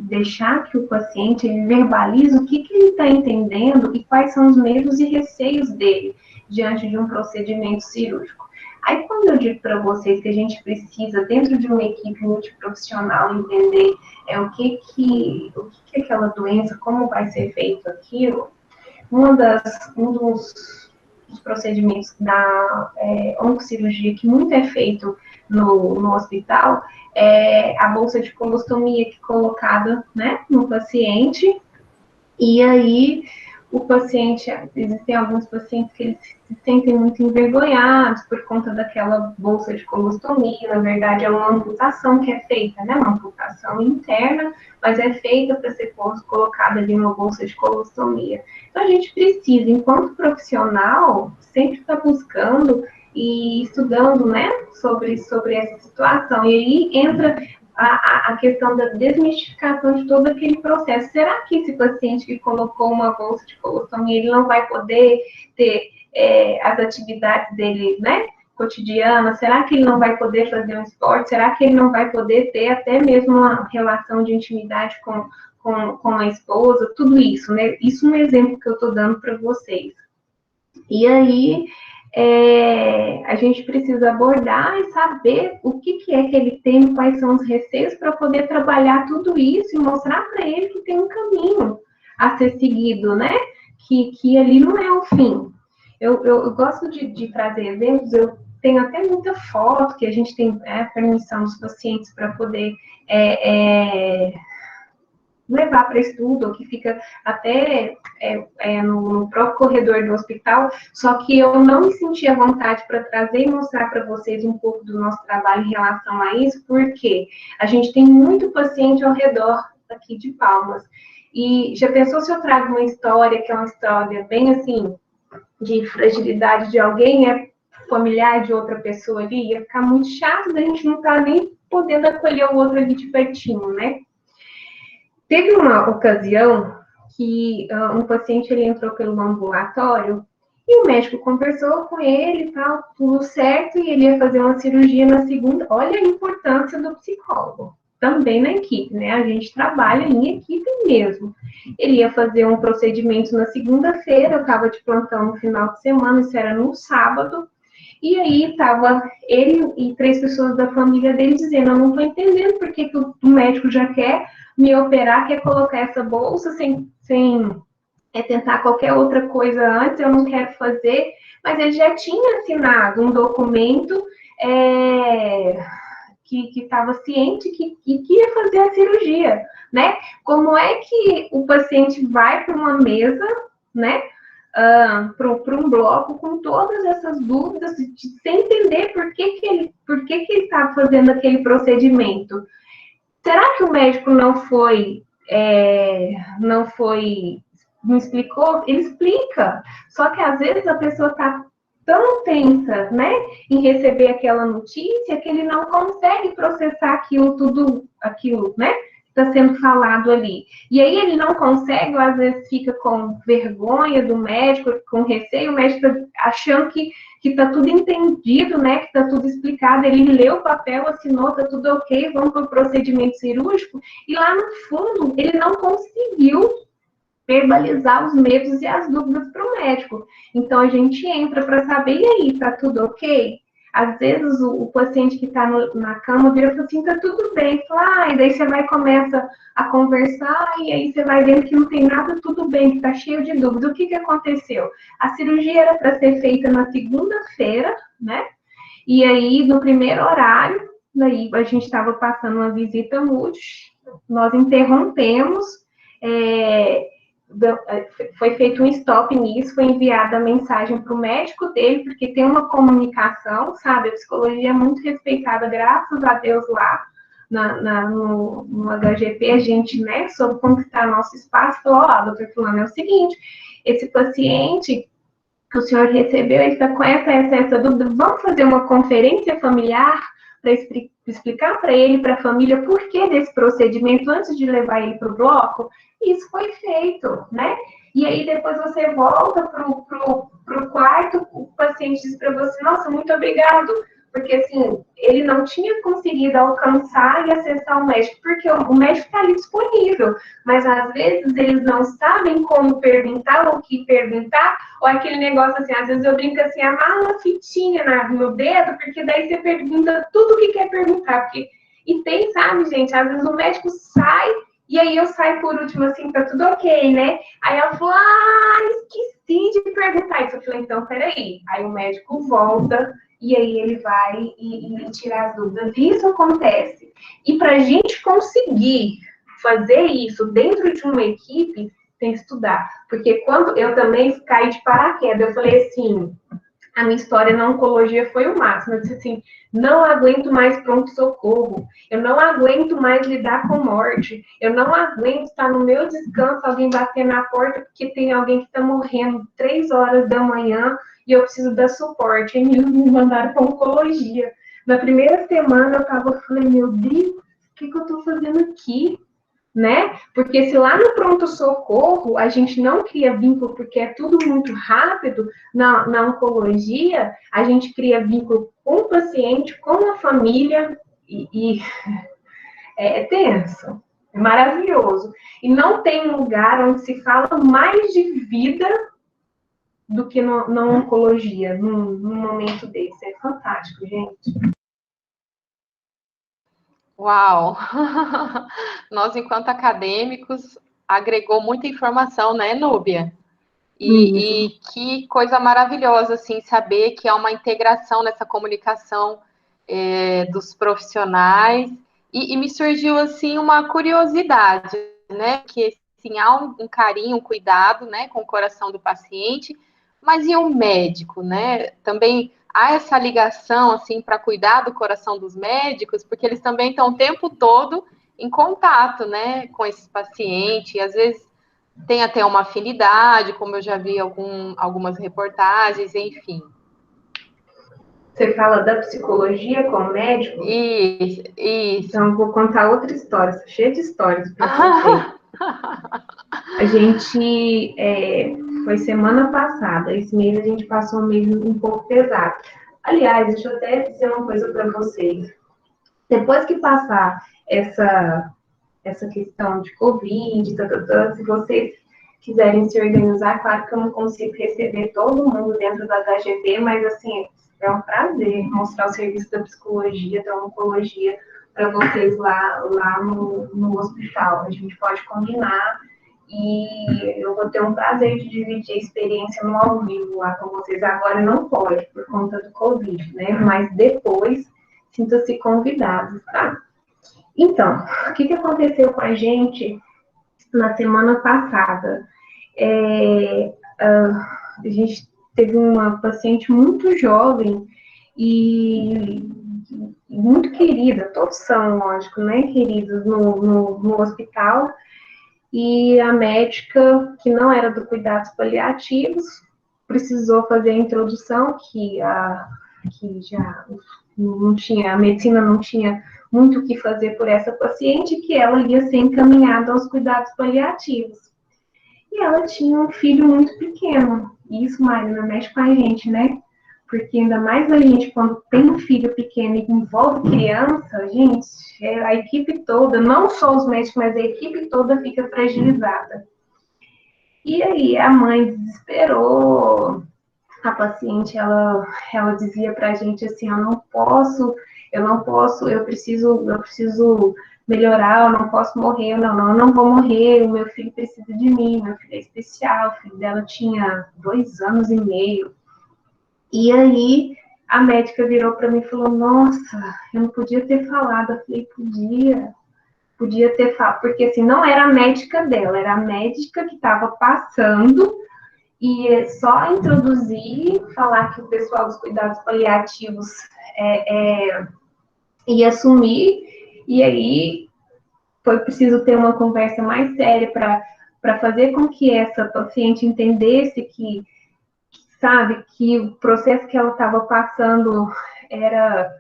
deixar que o paciente ele verbalize o que ele está entendendo e quais são os medos e receios dele diante de um procedimento cirúrgico. Aí, quando eu digo para vocês que a gente precisa, dentro de uma equipe multiprofissional, entender o que é aquela doença, como vai ser feito aquilo, um dos procedimentos da oncocirurgia que muito é feito no hospital é a bolsa de colostomia que é colocada, né, no paciente, e aí o paciente, existem alguns pacientes que eles se sentem muito envergonhados por conta daquela bolsa de colostomia. Na verdade, é uma amputação que é feita, né? Uma amputação interna, mas é feita para ser colocada ali numa bolsa de colostomia. Então, a gente precisa, enquanto profissional, sempre estar buscando e estudando, né, sobre essa situação. E aí entra a questão da desmistificação de todo aquele processo. Será que esse paciente que colocou uma bolsa de colostomia, ele não vai poder ter as atividades dele, né, cotidianas? Será que ele não vai poder fazer um esporte? Será que ele não vai poder ter até mesmo uma relação de intimidade com com a esposa, tudo isso, né? Isso é um exemplo que eu estou dando para vocês. E aí, a gente precisa abordar e saber o que é que ele tem, quais são os receios, para poder trabalhar tudo isso e mostrar para ele que tem um caminho a ser seguido, né? Que ali não é o fim. Eu gosto de trazer exemplos, eu tenho até muita foto que a gente tem permissão dos pacientes para poder levar para estudo, que fica até no próprio corredor do hospital, só que eu não me senti à vontade para trazer e mostrar para vocês um pouco do nosso trabalho em relação a isso, porque a gente tem muito paciente ao redor aqui de Palmas. E já pensou se eu trago uma história, que é uma história bem assim, de fragilidade de alguém, familiar de outra pessoa ali, ia ficar muito chato, da gente não estar nem podendo acolher o outro ali de pertinho, né? Teve uma ocasião que um paciente ele entrou pelo ambulatório e o médico conversou com ele e tal, tudo certo, e ele ia fazer uma cirurgia na segunda. Olha a importância do psicólogo, também na equipe, né? A gente trabalha em equipe mesmo. Ele ia fazer um procedimento na segunda-feira, eu estava de plantão no final de semana, isso era no sábado, e aí estava ele e 3 pessoas da família dele dizendo, eu não estou entendendo por que o médico já quer me operar, quer colocar essa bolsa sem tentar qualquer outra coisa antes, eu não quero fazer, mas ele já tinha assinado um documento que estava ciente que ia fazer a cirurgia, né? Como é que o paciente vai para uma mesa, né? Para um bloco com todas essas dúvidas, sem entender por que ele está fazendo aquele procedimento? Será que o médico não me explicou? Ele explica, só que às vezes a pessoa está tão tensa, né, em receber aquela notícia que ele não consegue processar aquilo, né, que está sendo falado ali. E aí ele não consegue, ou às vezes fica com vergonha do médico, com receio, o médico achando que está tudo entendido, né, que está tudo explicado, ele leu o papel, assinou, está tudo ok, vamos para o procedimento cirúrgico, e lá no fundo ele não conseguiu verbalizar os medos e as dúvidas para o médico. Então a gente entra para saber, e aí, está tudo ok? Às vezes o paciente que está na cama vira e fala assim, tá tudo bem, fala, e daí você começa a conversar, e aí você vai vendo que não tem nada, tudo bem, que está cheio de dúvidas. O que aconteceu? A cirurgia era para ser feita na segunda-feira, né? E aí, no primeiro horário, daí a gente estava passando uma visita mútua, nós interrompemos, foi feito um stop nisso, foi enviada a mensagem para o médico dele, porque tem uma comunicação, sabe? A psicologia é muito respeitada, graças a Deus, lá no HGP, a gente, né, soube conquistar nosso espaço, falou, doutor fulano, é o seguinte, esse paciente que o senhor recebeu, ele está com essa dúvida, vamos fazer uma conferência familiar para explicar para ele, para a família, por que desse procedimento antes de levar ele para o bloco. Isso foi feito, né? E aí depois você volta para o quarto, o paciente diz para você, nossa, muito obrigado, porque assim, ele não tinha conseguido alcançar e acessar o médico, porque o médico está ali disponível, mas às vezes eles não sabem como perguntar, ou o que perguntar, ou aquele negócio assim, às vezes eu brinco assim, amarra uma fitinha no dedo, porque daí você pergunta tudo o que quer perguntar, e tem, sabe, gente, às vezes o médico sai, e aí eu saio por último assim, tá tudo ok, né? Aí ela falou, esqueci de perguntar isso. Eu falei, então, peraí. Aí o médico volta, e aí ele vai e tira as dúvidas. Isso acontece. E para a gente conseguir fazer isso dentro de uma equipe, tem que estudar. Porque quando eu também caí de paraquedas, eu falei assim, a minha história na oncologia foi o máximo. Eu disse assim, não aguento mais pronto-socorro, eu não aguento mais lidar com morte, eu não aguento estar no meu descanso, alguém bater na porta porque tem alguém que está morrendo 3 horas da manhã e eu preciso dar suporte. Aí me mandaram para oncologia. Na primeira semana eu falei, meu Deus, o que eu estou fazendo aqui? Né? Porque se lá no pronto-socorro a gente não cria vínculo, porque é tudo muito rápido, na oncologia, a gente cria vínculo com o paciente, com a família, e é tenso. maravilhoso. E não tem lugar onde se fala mais de vida do que na oncologia, num momento desse. É fantástico, gente. Uau! Nós, enquanto acadêmicos, agregou muita informação, né, Núbia? E que coisa maravilhosa, assim, saber que há uma integração nessa comunicação dos profissionais. E me surgiu, assim, uma curiosidade, né? Que, assim, há um carinho, um cuidado, né, com o coração do paciente, mas e o médico, né? Também há essa ligação, assim, para cuidar do coração dos médicos, porque eles também estão o tempo todo em contato, né, com esses pacientes, e às vezes tem até uma afinidade, como eu já vi algumas reportagens, enfim. Você fala da psicologia com o médico? Isso. Então, vou contar outra história, cheia de histórias para você. A gente, foi semana passada, esse mês a gente passou um mês um pouco pesado. Aliás, deixa eu até dizer uma coisa para vocês. Depois que passar essa questão de Covid, se vocês quiserem se organizar, claro que eu não consigo receber todo mundo dentro da HGB, mas assim, é um prazer mostrar o serviço da psicologia, da oncologia para vocês lá no hospital. A gente pode combinar e eu vou ter um prazer de dividir a experiência no ao vivo lá com vocês. Agora não pode, por conta do Covid, né? Mas depois, sinta-se convidados, tá? Então, o que aconteceu com a gente na semana passada? A gente teve uma paciente muito jovem e muito querida, todos são, lógico, né, queridos no hospital, e a médica, que não era do cuidados paliativos, precisou fazer a introdução, que já não tinha, a medicina não tinha muito o que fazer por essa paciente, que ela ia ser encaminhada aos cuidados paliativos. E ela tinha um filho muito pequeno. E isso, Marina, mexe com a gente, né? Porque ainda mais a gente, quando tem um filho pequeno e envolve criança, gente, a equipe toda, não só os médicos, mas a equipe toda fica fragilizada. E aí a mãe desesperou. A paciente, ela dizia pra gente assim, eu preciso melhorar, eu não posso morrer, eu não vou morrer, o meu filho precisa de mim, meu filho é especial, o filho dela tinha 2 anos e meio. E aí, a médica virou para mim e falou, nossa, eu não podia ter falado. Eu falei, podia ter falado, porque assim, não era a médica dela, era a médica que estava passando, e só introduzir, falar que o pessoal dos cuidados paliativos ia assumir, e aí foi preciso ter uma conversa mais séria para fazer com que essa paciente entendesse que, sabe, que o processo que ela estava passando era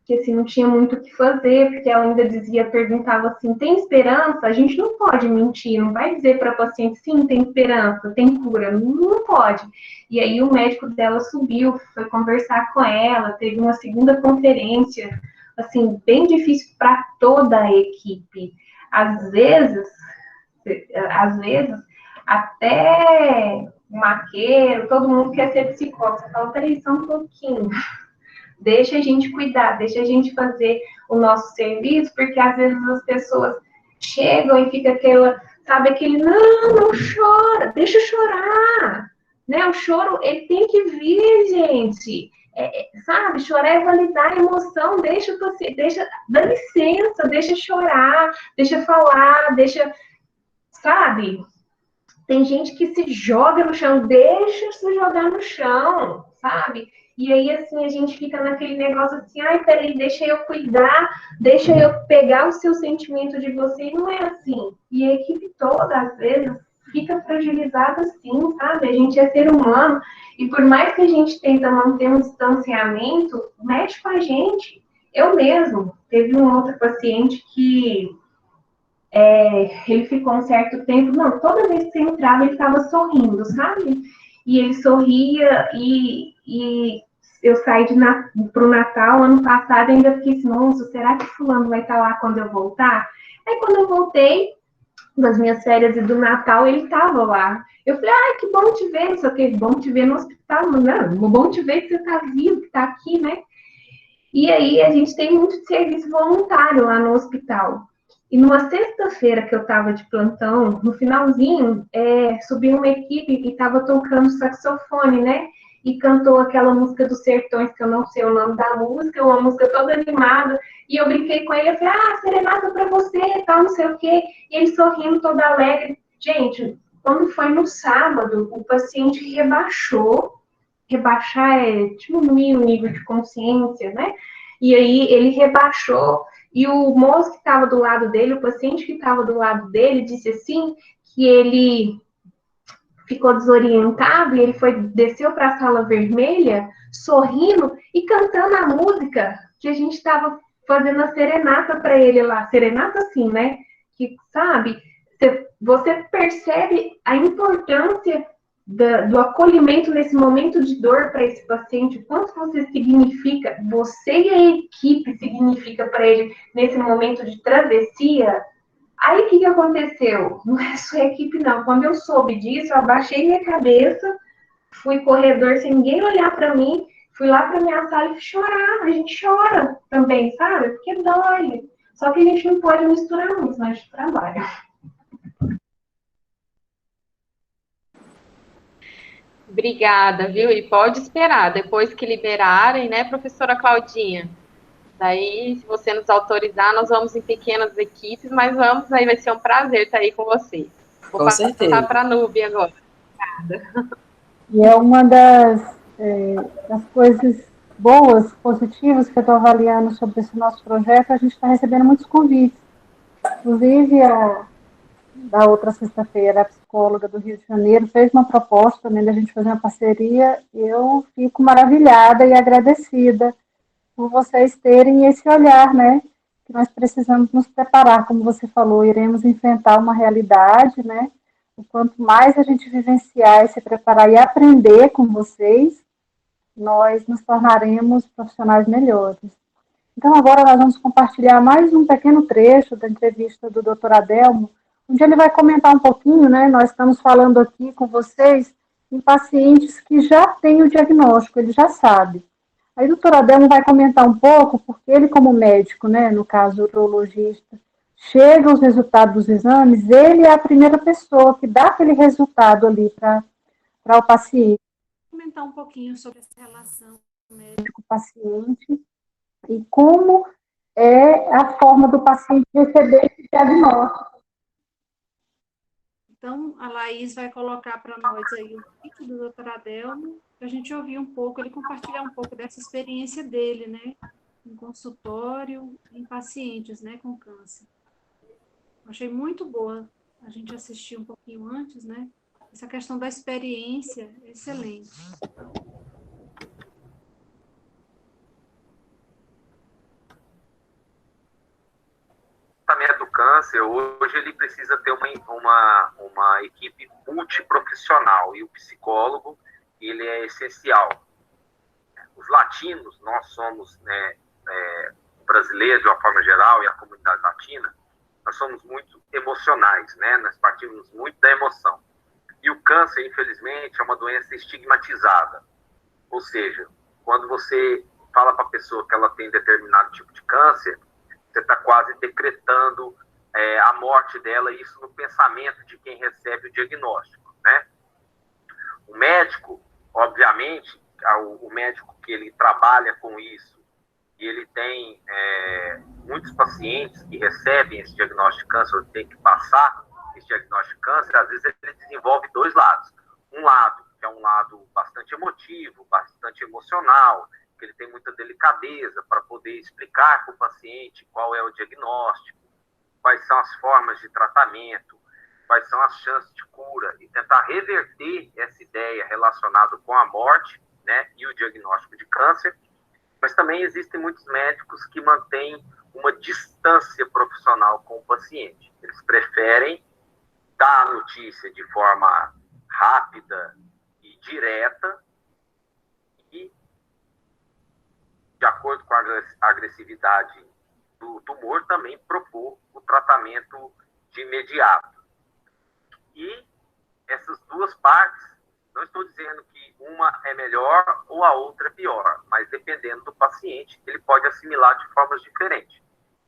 que assim, não tinha muito o que fazer, porque ela ainda perguntava assim, tem esperança? A gente não pode mentir, não vai dizer para a paciente, sim, tem esperança, tem cura, não pode. E aí o médico dela subiu, foi conversar com ela, teve uma segunda conferência, assim, bem difícil para toda a equipe. Às vezes, até maqueiro, todo mundo quer ser psicólogo. Você fala, peraí, só um pouquinho. Deixa a gente cuidar, deixa a gente fazer o nosso serviço, porque às vezes as pessoas chegam e fica aquele, não chora, deixa chorar. Né? O choro, ele tem que vir, gente. Sabe, chorar é validar a emoção, dá licença, deixa chorar, deixa falar, sabe? Tem gente que se joga no chão, deixa se jogar no chão, sabe? E aí, assim, a gente fica naquele negócio assim, ai, peraí, deixa eu cuidar, deixa eu pegar o seu sentimento de você, e não é assim. E a equipe toda, às vezes, fica fragilizada assim, sabe? A gente é ser humano, e por mais que a gente tenta manter um distanciamento, mexe com a gente. Eu mesmo, teve um outro paciente que ele ficou um certo tempo, não, toda vez que você entrava, ele estava sorrindo, sabe? E ele sorria e eu saí para o Natal, ano passado, ainda fiquei assim, nossa, será que fulano vai estar lá quando eu voltar? Aí quando eu voltei, das minhas férias e do Natal, ele estava lá. Eu falei, ai, que bom te ver, não sei o que, bom te ver no hospital. Não, bom te ver que você está vivo, que está aqui, né? E aí a gente tem muito serviço voluntário lá no hospital. E numa sexta-feira que eu estava de plantão, no finalzinho, subiu uma equipe que estava tocando saxofone, né? E cantou aquela música dos Sertões, que eu não sei o nome da música, uma música toda animada. E eu brinquei com ele, eu falei, serenata para você, tal, não sei o quê. E ele sorrindo, todo alegre. Gente, quando foi no sábado, o paciente rebaixar é diminuir o nível de consciência, né? E aí ele rebaixou, e o moço que estava do lado dele, o paciente que estava do lado dele, disse assim, que ele ficou desorientado, e ele desceu para a sala vermelha, sorrindo e cantando a música que a gente estava fazendo a serenata para ele lá. Serenata assim, né? Que, sabe, você percebe a importância do acolhimento nesse momento de dor para esse paciente, quanto você significa, você e a equipe significa para ele nesse momento de travessia. Aí o que aconteceu? Não é só a equipe, não. Quando eu soube disso, eu abaixei minha cabeça, fui corredor sem ninguém olhar para mim, fui lá para minha sala e fui chorar. A gente chora também, sabe? Porque dói. Só que a gente não pode misturar muito, né? A gente trabalha. Obrigada, viu? E pode esperar, depois que liberarem, né, professora Claudinha? Daí, se você nos autorizar, nós vamos em pequenas equipes, mas vamos, aí vai ser um prazer estar aí com vocês. Vou Com passar certeza. para a Núbia agora. Obrigada. E é uma das coisas boas, positivas que eu estou avaliando sobre esse nosso projeto, a gente está recebendo muitos convites. Inclusive, da outra sexta-feira, a psicóloga do Rio de Janeiro fez uma proposta também da gente fazer uma parceria, e eu fico maravilhada e agradecida por vocês terem esse olhar, né? Que nós precisamos nos preparar, como você falou, iremos enfrentar uma realidade, né? O quanto mais a gente vivenciar e se preparar e aprender com vocês, nós nos tornaremos profissionais melhores. Então, agora nós vamos compartilhar mais um pequeno trecho da entrevista do Dr. Adelmo, onde ele vai comentar um pouquinho, né? Nós estamos falando aqui com vocês em pacientes que já têm o diagnóstico, ele já sabe. Aí o doutor Adelmo vai comentar um pouco, porque ele, como médico, né, no caso urologista, chega os resultados dos exames, ele é a primeira pessoa que dá aquele resultado ali para o paciente. Vou comentar um pouquinho sobre essa relação médico-paciente e como é a forma do paciente receber esse diagnóstico. Então, a Laís vai colocar para nós aí o vídeo do doutor Adelmo, para a gente ouvir um pouco, ele compartilhar um pouco dessa experiência dele, né, em consultório, em pacientes, né, com câncer. Achei muito boa a gente assistir um pouquinho antes, né, essa questão da experiência, excelente. O tratamento do câncer, hoje, ele precisa ter uma equipe multiprofissional, e o psicólogo, ele é essencial. Os latinos, nós somos, né, brasileiros de uma forma geral, e a comunidade latina, nós somos muito emocionais, né? Nós partimos muito da emoção. E o câncer, infelizmente, é uma doença estigmatizada. Ou seja, quando você fala para a pessoa que ela tem determinado tipo de câncer, você está quase decretando a morte dela, e isso no pensamento de quem recebe o diagnóstico, né? O médico, obviamente, o médico que ele trabalha com isso, e ele tem muitos pacientes que recebem esse diagnóstico de câncer, ou tem que passar esse diagnóstico de câncer, às vezes ele desenvolve dois lados. Um lado, que é um lado bastante emotivo, bastante emocional, que ele tem muita delicadeza para poder explicar para o paciente qual é o diagnóstico, quais são as formas de tratamento, quais são as chances de cura, e tentar reverter essa ideia relacionada com a morte, né, e o diagnóstico de câncer. Mas também existem muitos médicos que mantêm uma distância profissional com o paciente. Eles preferem dar a notícia de forma rápida e direta, e de acordo com a agressividade do tumor, também propor o tratamento de imediato. E essas duas partes, não estou dizendo que uma é melhor ou a outra é pior, mas dependendo do paciente, ele pode assimilar de formas diferentes.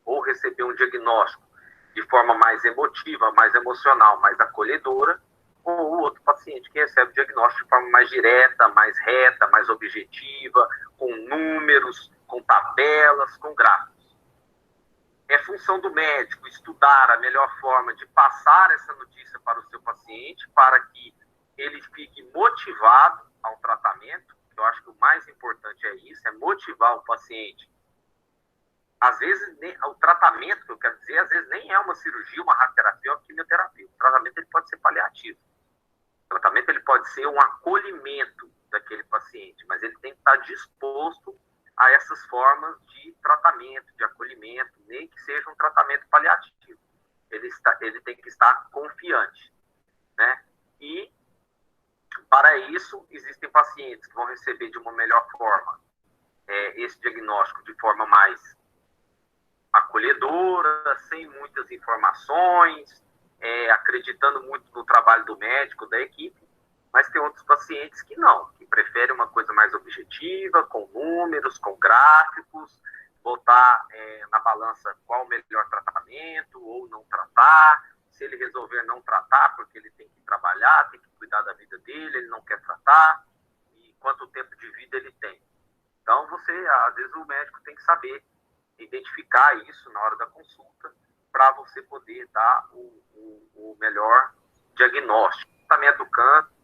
Ou receber um diagnóstico de forma mais emotiva, mais emocional, mais acolhedora, ou o outro paciente que recebe o diagnóstico de forma mais direta, mais reta, mais objetiva, com números, com tabelas, com gráficos. É função do médico estudar a melhor forma de passar essa notícia para o seu paciente, para que ele fique motivado ao tratamento. Eu acho que o mais importante é isso, é motivar o paciente. Às vezes, o tratamento, que eu quero dizer, às vezes nem é uma cirurgia, uma radioterapia ou uma quimioterapia. O tratamento ele pode ser paliativo. O tratamento ele pode ser um acolhimento daquele paciente, mas ele tem que estar disposto a essas formas de tratamento, de acolhimento, nem que seja um tratamento paliativo. Ele tem que estar confiante, né? E, para isso, existem pacientes que vão receber de uma melhor forma esse diagnóstico de forma mais acolhedora, sem muitas informações, acreditando muito no trabalho do médico, da equipe, mas tem outros pacientes que não, que preferem uma coisa mais objetiva, com números, com gráficos, botar na balança qual o melhor tratamento ou não tratar. Se ele resolver não tratar, porque ele tem que trabalhar, tem que cuidar da vida dele, ele não quer tratar, e quanto tempo de vida ele tem. Então, às vezes o médico tem que saber identificar isso na hora da consulta para você poder dar o melhor diagnóstico. O tratamento do câncer,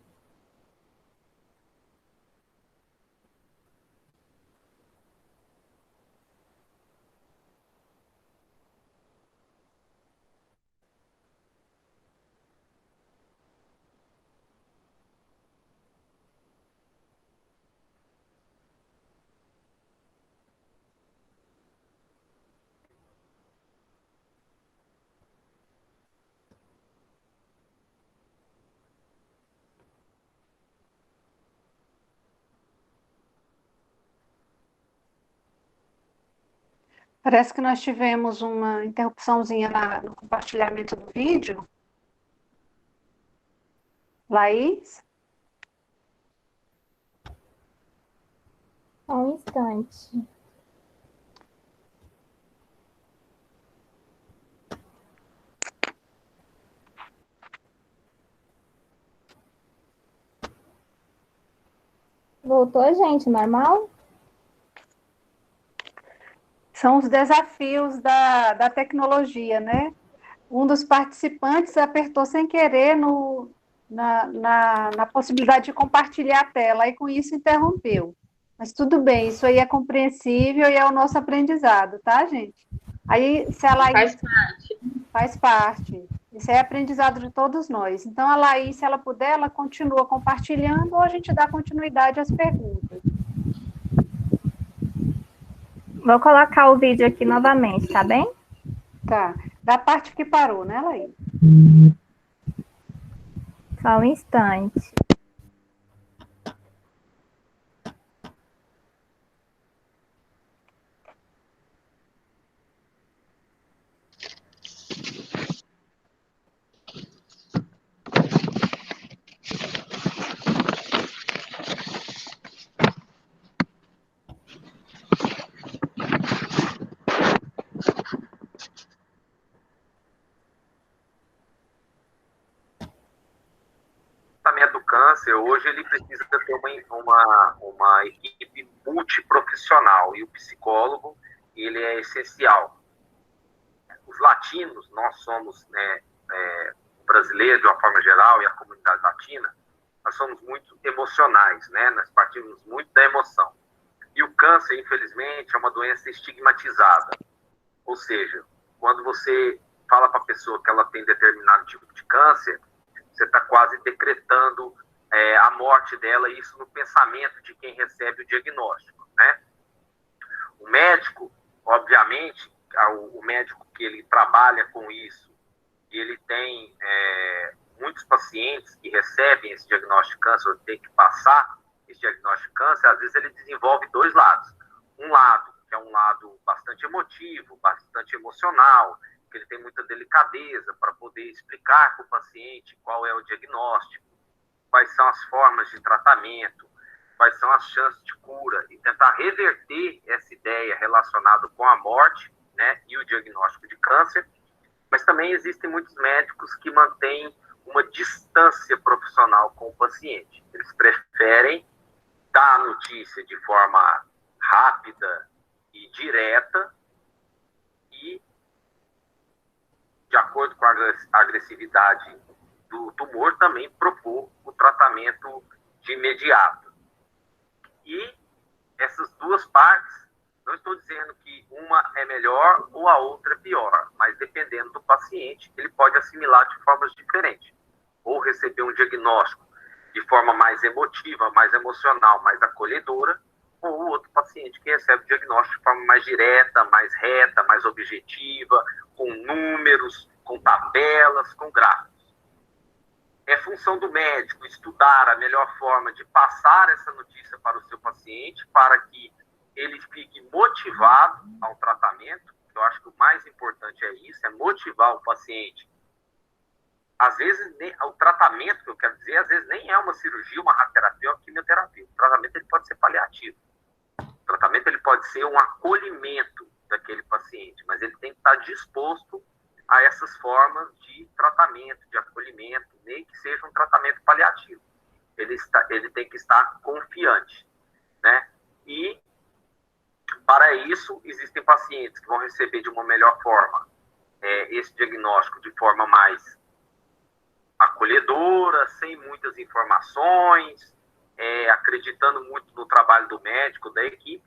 Parece que nós tivemos uma interrupçãozinha no compartilhamento do vídeo. Laís? Só um instante. Voltou, gente? Normal? São os desafios da tecnologia, né? Um dos participantes apertou sem querer na possibilidade de compartilhar a tela, e com isso interrompeu. Mas tudo bem, isso aí é compreensível e é o nosso aprendizado, tá, gente? Aí, se a Laís... Faz parte. Faz parte. Isso é aprendizado de todos nós. Então, a Laís, se ela puder, ela continua compartilhando ou a gente dá continuidade às perguntas. Vou colocar o vídeo aqui novamente, tá bem? Tá. Da parte que parou, né, Laís? Só um instante. tratamento do câncer, hoje, ele precisa ter uma equipe multiprofissional, e o psicólogo, ele é essencial. Os latinos, nós somos, brasileiros, de uma forma geral, e a comunidade latina, nós somos muito emocionais, né? Nós partimos muito da emoção. E o câncer, infelizmente, é uma doença estigmatizada. Ou seja, quando você fala para a pessoa que ela tem determinado tipo de câncer, você está quase decretando a morte dela, e isso no pensamento de quem recebe o diagnóstico, né? O médico, obviamente, o médico que ele trabalha com isso, e ele tem muitos pacientes que recebem esse diagnóstico de câncer, ou tem que passar esse diagnóstico de câncer, às vezes ele desenvolve dois lados. um lado, que é um lado bastante emotivo, bastante emocional, que ele tem muita delicadeza para poder explicar para o paciente qual é o diagnóstico, quais são as formas de tratamento, quais são as chances de cura, e tentar reverter essa ideia relacionada com a morte, né, e o diagnóstico de câncer. Mas também existem muitos médicos que mantêm uma distância profissional com o paciente. Eles preferem dar a notícia de forma rápida e direta e, de acordo com a agressividade do tumor, também propor o tratamento de imediato. E essas duas partes, não estou dizendo que uma é melhor ou a outra é pior, mas dependendo do paciente, ele pode assimilar de formas diferentes. Ou receber um diagnóstico de forma mais emotiva, mais emocional, mais acolhedora, ou outro paciente que recebe o diagnóstico de forma mais direta, mais reta, mais objetiva, com números, com tabelas, com gráficos. É função do médico estudar a melhor forma de passar essa notícia para o seu paciente, para que ele fique motivado ao tratamento. Eu acho que o mais importante é isso, é motivar o paciente. Às vezes, o tratamento, que eu quero dizer, às vezes nem é uma cirurgia, uma radioterapia ou uma quimioterapia. O tratamento ele pode ser paliativo. O tratamento ele pode ser um acolhimento daquele paciente, mas ele tem que estar disposto a essas formas de tratamento, de acolhimento, nem que seja um tratamento paliativo. Ele tem que estar confiante, né? E, para isso, existem pacientes que vão receber de uma melhor forma esse diagnóstico de forma mais acolhedora, sem muitas informações, acreditando muito no trabalho do médico, da equipe,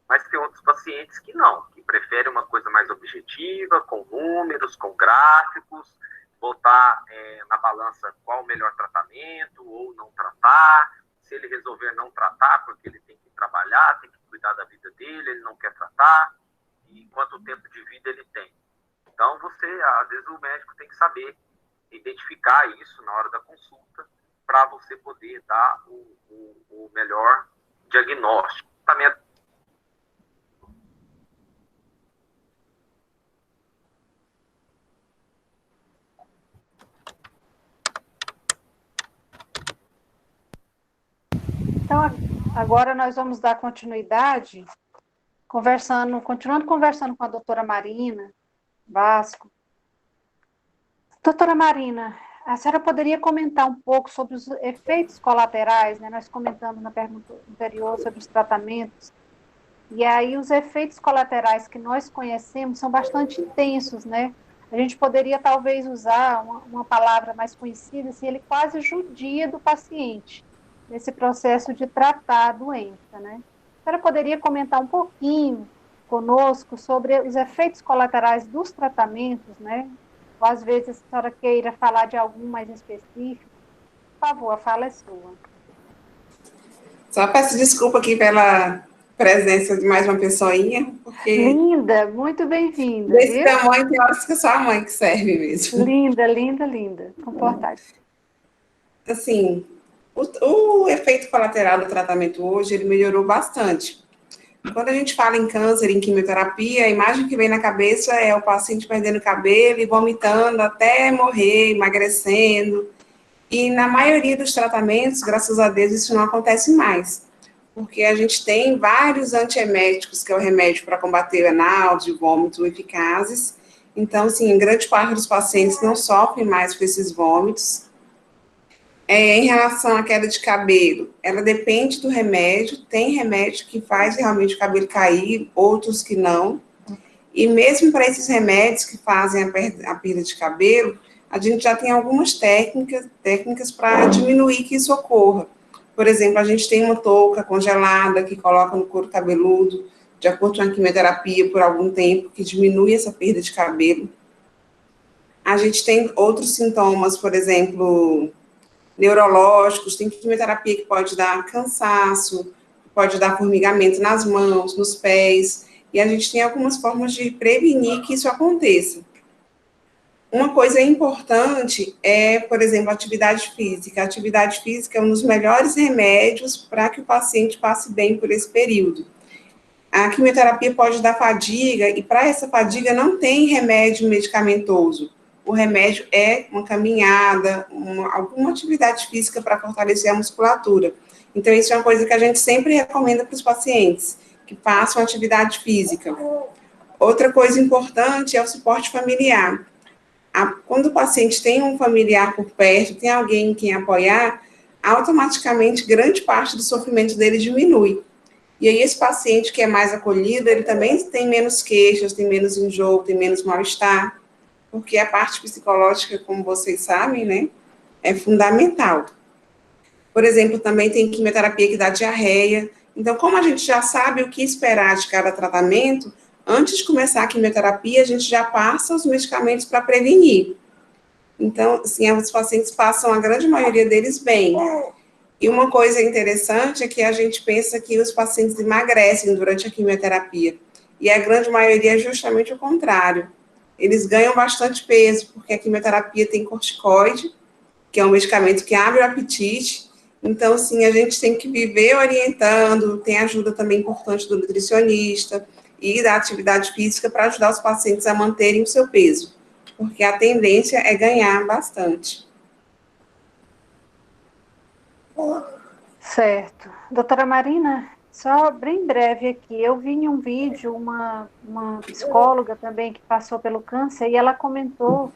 mas tem outros pacientes que não, que preferem uma coisa mais objetiva, com números, com gráficos, botar na balança qual o melhor tratamento ou não tratar. Se ele resolver não tratar, porque ele tem que trabalhar, tem que cuidar da vida dele, ele não quer tratar, e quanto tempo de vida ele tem. Então, às vezes o médico tem que saber identificar isso na hora da consulta para você poder dar o melhor diagnóstico. Também Então, agora nós vamos dar continuidade, continuando conversando com a doutora Marina Vasco. Doutora Marina, a senhora poderia comentar um pouco sobre os efeitos colaterais, né? Nós comentamos na pergunta anterior sobre os tratamentos, e aí os efeitos colaterais que nós conhecemos são bastante intensos, né? A gente poderia talvez usar uma palavra mais conhecida, assim, ele quase judia do paciente, nesse processo de tratar a doença, né? A senhora poderia comentar um pouquinho conosco sobre os efeitos colaterais dos tratamentos, né? Ou às vezes a senhora queira falar de algum mais específico. Por favor, a fala é sua. Só peço desculpa aqui pela presença de mais uma pessoinha, porque... Linda, muito bem-vinda. Desse tamanho, tem horas que é só a mãe que serve mesmo. Linda, linda, linda. Comportagem. Assim, o efeito colateral do tratamento hoje, ele melhorou bastante. Quando a gente fala em câncer, em quimioterapia, a imagem que vem na cabeça é o paciente perdendo cabelo e vomitando até morrer, emagrecendo. E na maioria dos tratamentos, graças a Deus, isso não acontece mais. Porque a gente tem vários antieméticos, que é o remédio para combater a náusea, vômito eficazes. Então, assim, grande parte dos pacientes não sofrem mais com esses vômitos. Em relação à queda de cabelo, ela depende do remédio. Tem remédio que faz realmente o cabelo cair, outros que não. E mesmo para esses remédios que fazem a perda de cabelo, a gente já tem algumas técnicas para diminuir que isso ocorra. Por exemplo, a gente tem uma touca congelada que coloca no couro cabeludo, de acordo com a quimioterapia, por algum tempo, que diminui essa perda de cabelo. A gente tem outros sintomas, por exemplo, neurológicos, tem quimioterapia que pode dar cansaço, pode dar formigamento nas mãos, nos pés, e a gente tem algumas formas de prevenir que isso aconteça. Uma coisa importante é, por exemplo, a atividade física. A atividade física é um dos melhores remédios para que o paciente passe bem por esse período. A quimioterapia pode dar fadiga, e para essa fadiga não tem remédio medicamentoso. O remédio é uma caminhada, alguma atividade física para fortalecer a musculatura. Então, isso é uma coisa que a gente sempre recomenda para os pacientes, que façam atividade física. Outra coisa importante é o suporte familiar. Quando o paciente tem um familiar por perto, tem alguém em quem apoiar, automaticamente grande parte do sofrimento dele diminui. E aí esse paciente que é mais acolhido, ele também tem menos queixas, tem menos enjoo, tem menos mal-estar, porque a parte psicológica, como vocês sabem, né, é fundamental. Por exemplo, também tem quimioterapia que dá diarreia. Então, como a gente já sabe o que esperar de cada tratamento, antes de começar a quimioterapia, a gente já passa os medicamentos para prevenir. Então, assim, os pacientes passam, a grande maioria deles, bem. E uma coisa interessante é que a gente pensa que os pacientes emagrecem durante a quimioterapia. E a grande maioria é justamente o contrário. Eles ganham bastante peso, porque a quimioterapia tem corticoide, que é um medicamento que abre o apetite. Então, assim, a gente tem que viver orientando, tem ajuda também importante do nutricionista e da atividade física para ajudar os pacientes a manterem o seu peso, porque a tendência é ganhar bastante. Certo. Doutora Marina, só bem breve aqui, eu vi em um vídeo uma psicóloga também que passou pelo câncer e ela comentou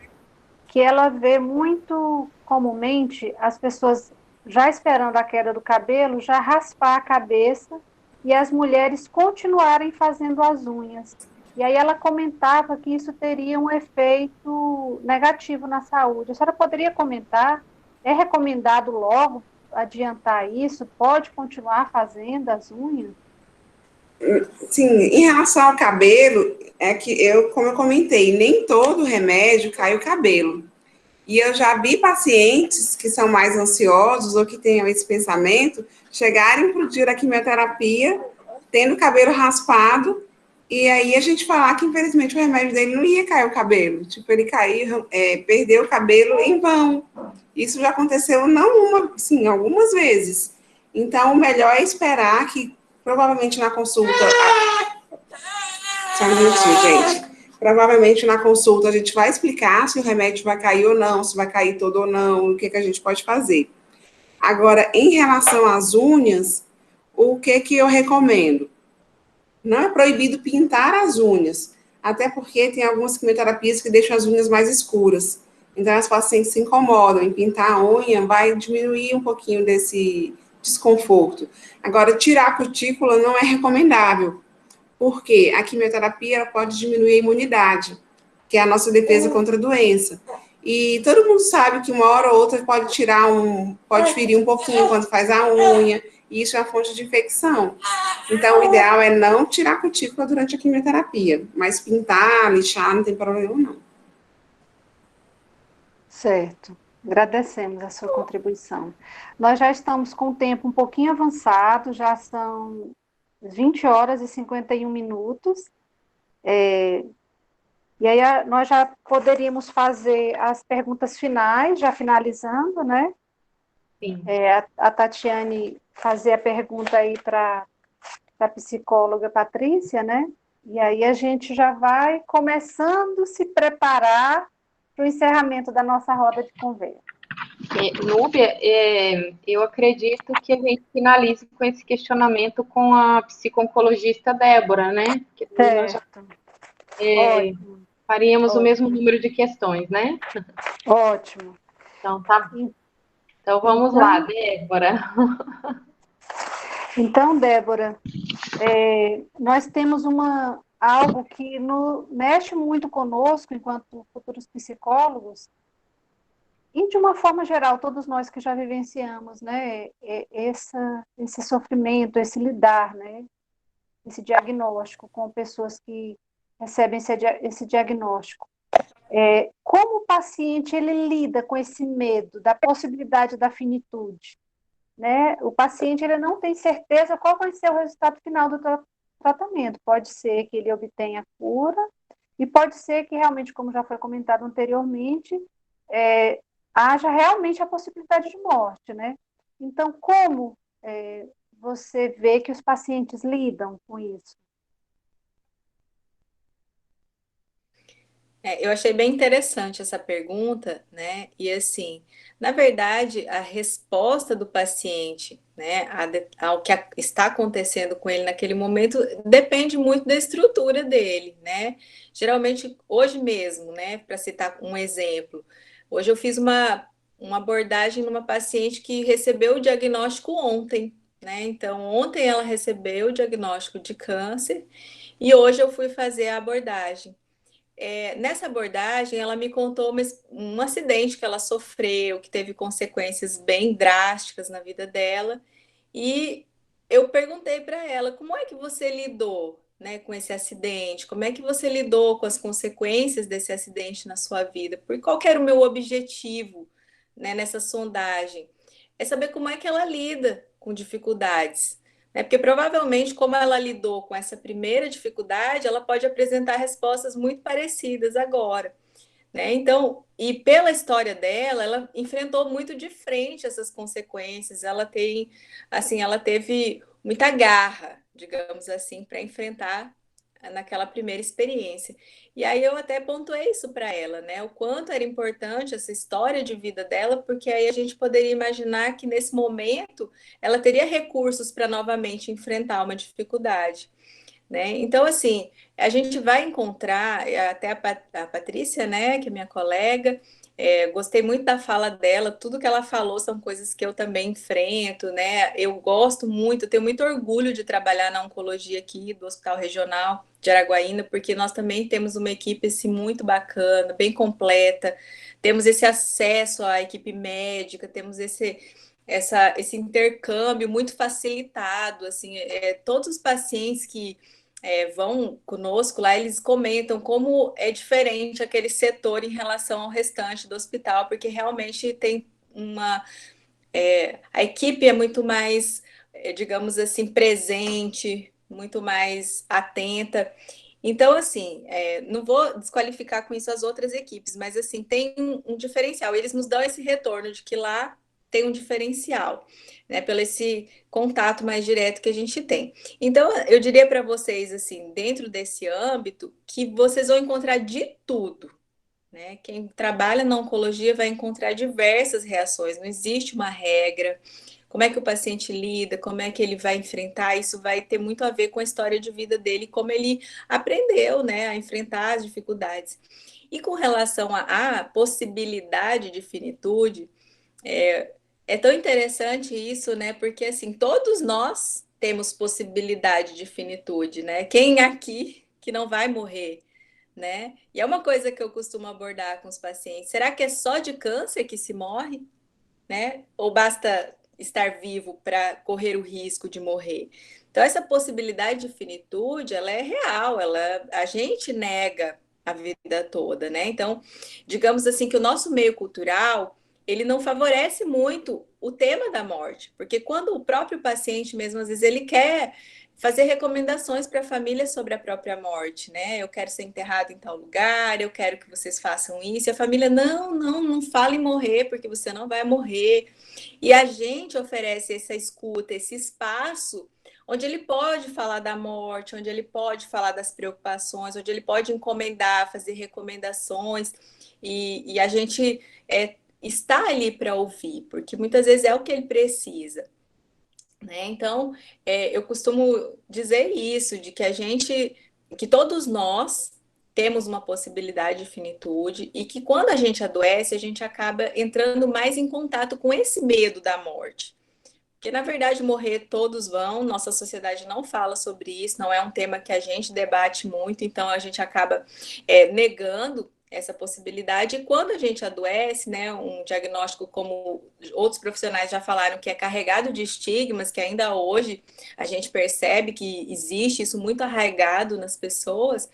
que ela vê muito comumente as pessoas já esperando a queda do cabelo, já raspar a cabeça e as mulheres continuarem fazendo as unhas. E aí ela comentava que isso teria um efeito negativo na saúde. A senhora poderia comentar? É recomendado logo adiantar isso? Pode continuar fazendo as unhas? Sim, em relação ao cabelo, é que como eu comentei, nem todo remédio cai o cabelo. E eu já vi pacientes que são mais ansiosos ou que tenham esse pensamento chegarem para o dia da quimioterapia tendo o cabelo raspado e aí a gente falar que infelizmente o remédio dele não ia cair o cabelo. Tipo, ele caiu, perdeu o cabelo em vão. Isso já aconteceu não uma, sim, algumas vezes. Então, o melhor é esperar que provavelmente na consulta... Só um minutinho, gente. Provavelmente na consulta a gente vai explicar se o remédio vai cair ou não, se vai cair todo ou não, o que a gente pode fazer. Agora, em relação às unhas, o que eu recomendo? Não é proibido pintar as unhas, até porque tem algumas quimioterapias que deixam as unhas mais escuras. Então, as pacientes se incomodam em pintar a unha, vai diminuir um pouquinho desse desconforto. Agora, tirar a cutícula não é recomendável, porque a quimioterapia ela pode diminuir a imunidade, que é a nossa defesa contra a doença. E todo mundo sabe que uma hora ou outra pode ferir um pouquinho quando faz a unha, e isso é uma fonte de infecção. Então, o ideal é não tirar a cutícula durante a quimioterapia, mas pintar, lixar, não tem problema não. Certo. Agradecemos a sua contribuição. Nós já estamos com o tempo um pouquinho avançado, já são 20 horas e 51 minutos. E aí nós já poderíamos fazer as perguntas finais, já finalizando, né? Sim. A Tatiane fazer a pergunta aí para a psicóloga Patrícia, né? E aí a gente já vai começando a se preparar para o encerramento da nossa roda de conversa. Núbia, eu acredito que a gente finalize com esse questionamento com a psico-oncologista Débora, né? Que nós faríamos Ótimo. o mesmo número de questões, né? Ótimo. Então, tá. Então, vamos lá, Débora. Então, Débora, nós temos algo que mexe muito conosco, enquanto futuros psicólogos, e de uma forma geral, todos nós que já vivenciamos, né, esse sofrimento, esse lidar, né, esse diagnóstico com pessoas que recebem esse diagnóstico. Como o paciente ele lida com esse medo da possibilidade da finitude, né? O paciente ele não tem certeza qual vai ser o resultado final do tratamento. Pode ser que ele obtenha cura e pode ser que realmente, como já foi comentado anteriormente, haja realmente a possibilidade de morte, né? Então, como você vê que os pacientes lidam com isso? Eu achei bem interessante essa pergunta, né? E assim, na verdade, a resposta do paciente, né, ao que está acontecendo com ele naquele momento, depende muito da estrutura dele, né? Geralmente, hoje mesmo, né, para citar um exemplo, hoje eu fiz uma abordagem numa paciente que recebeu o diagnóstico ontem, né? Então, ontem ela recebeu o diagnóstico de câncer e hoje eu fui fazer a abordagem. Nessa abordagem, ela me contou um acidente que ela sofreu, que teve consequências bem drásticas na vida dela, e eu perguntei para ela como é que você lidou, né, com esse acidente, como é que você lidou com as consequências desse acidente na sua vida, porque qual que era o meu objetivo, né, nessa sondagem? É saber como é que ela lida com dificuldades. Né? Porque provavelmente, como ela lidou com essa primeira dificuldade, ela pode apresentar respostas muito parecidas agora. Né? Então, e pela história dela, ela enfrentou muito de frente essas consequências. Ela teve muita garra, digamos assim, para enfrentar naquela primeira experiência. E aí eu até pontuei isso para ela, né? O quanto era importante essa história de vida dela, porque aí a gente poderia imaginar que nesse momento ela teria recursos para novamente enfrentar uma dificuldade. Né? Então, assim, a gente vai encontrar, até a Patrícia, né, que é minha colega, gostei muito da fala dela, tudo que ela falou são coisas que eu também enfrento, né? Eu gosto muito, tenho muito orgulho de trabalhar na oncologia aqui do Hospital Regional de Araguaína, porque nós também temos uma equipe assim, muito bacana, bem completa, temos esse acesso à equipe médica, temos esse intercâmbio muito facilitado, assim, todos os pacientes que vão conosco lá, eles comentam como é diferente aquele setor em relação ao restante do hospital, porque realmente tem a equipe é muito mais, digamos assim, presente, muito mais atenta. Então, assim, não vou desqualificar com isso as outras equipes, mas assim, tem um diferencial. Eles nos dão esse retorno de que lá tem um diferencial, né? Pelo esse contato mais direto que a gente tem. Então, eu diria para vocês, assim, dentro desse âmbito, que vocês vão encontrar de tudo, né? Quem trabalha na oncologia vai encontrar diversas reações, não existe uma regra. Como é que o paciente lida, como é que ele vai enfrentar, isso vai ter muito a ver com a história de vida dele, como ele aprendeu, né, a enfrentar as dificuldades. E com relação à possibilidade de finitude, é tão interessante isso, né? Porque assim, todos nós temos possibilidade de finitude, né? Quem aqui que não vai morrer, né? E é uma coisa que eu costumo abordar com os pacientes. Será que é só de câncer que se morre, né? Ou basta estar vivo para correr o risco de morrer? Então, essa possibilidade de finitude, ela é real, a gente nega a vida toda, né? Então, digamos assim que o nosso meio cultural, ele não favorece muito o tema da morte, porque quando o próprio paciente mesmo, às vezes, ele quer fazer recomendações para a família sobre a própria morte, né? Eu quero ser enterrado em tal lugar, eu quero que vocês façam isso. E a família, não fale em morrer, porque você não vai morrer. E a gente oferece essa escuta, esse espaço onde ele pode falar da morte, onde ele pode falar das preocupações, onde ele pode encomendar, fazer recomendações, e a gente está ali para ouvir, porque muitas vezes é o que ele precisa. Né? Então, eu costumo dizer isso, de que todos nós temos uma possibilidade de finitude e que quando a gente adoece, a gente acaba entrando mais em contato com esse medo da morte. Porque, na verdade, morrer todos vão, nossa sociedade não fala sobre isso, não é um tema que a gente debate muito, então a gente acaba negando essa possibilidade. E quando a gente adoece, né, um diagnóstico, como outros profissionais já falaram, que é carregado de estigmas, que ainda hoje a gente percebe que existe isso muito arraigado nas pessoas,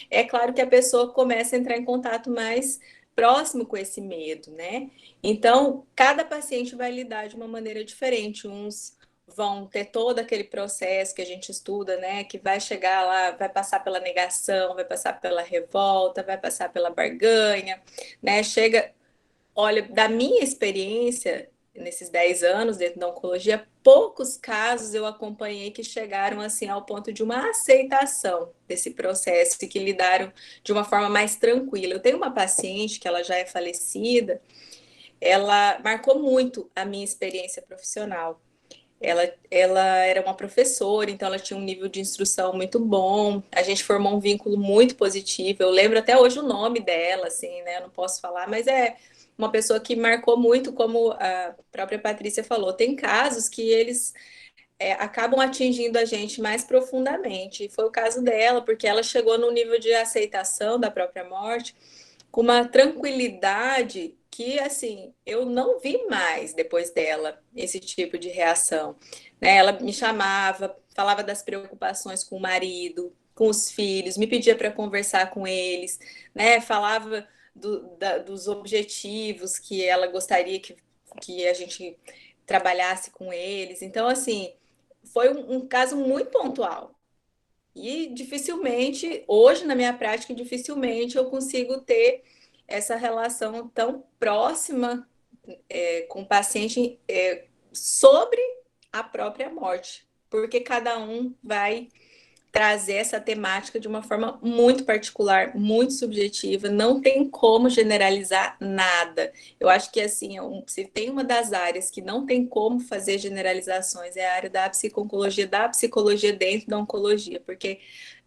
é claro que a pessoa começa a entrar em contato mais próximo com esse medo, né? Então, cada paciente vai lidar de uma maneira diferente. Uns vão ter todo aquele processo que a gente estuda, né? Que vai chegar lá, vai passar pela negação, vai passar pela revolta, vai passar pela barganha, né? Olha, da minha experiência, nesses 10 anos dentro da oncologia, poucos casos eu acompanhei que chegaram assim ao ponto de uma aceitação desse processo e que lidaram de uma forma mais tranquila. Eu tenho uma paciente que ela já é falecida, ela marcou muito a minha experiência profissional. Ela era uma professora, então ela tinha um nível de instrução muito bom. A gente formou um vínculo muito positivo. Eu lembro até hoje o nome dela, assim, né? Eu não posso falar, mas é uma pessoa que marcou muito, como a própria Patrícia falou. Tem casos que eles acabam atingindo a gente mais profundamente. Foi o caso dela, porque ela chegou no nível de aceitação da própria morte com uma tranquilidade que, assim, eu não vi mais depois dela, esse tipo de reação. Né? Ela me chamava, falava das preocupações com o marido, com os filhos, me pedia para conversar com eles, né? Falava dos objetivos que ela gostaria que a gente trabalhasse com eles. Então, assim, foi um caso muito pontual. E dificilmente, hoje na minha prática, dificilmente eu consigo ter essa relação tão próxima com o paciente sobre a própria morte, porque cada um vai trazer essa temática de uma forma muito particular, muito subjetiva, não tem como generalizar nada. Eu acho que, assim, se tem uma das áreas que não tem como fazer generalizações, é a área da psicologia dentro da oncologia, porque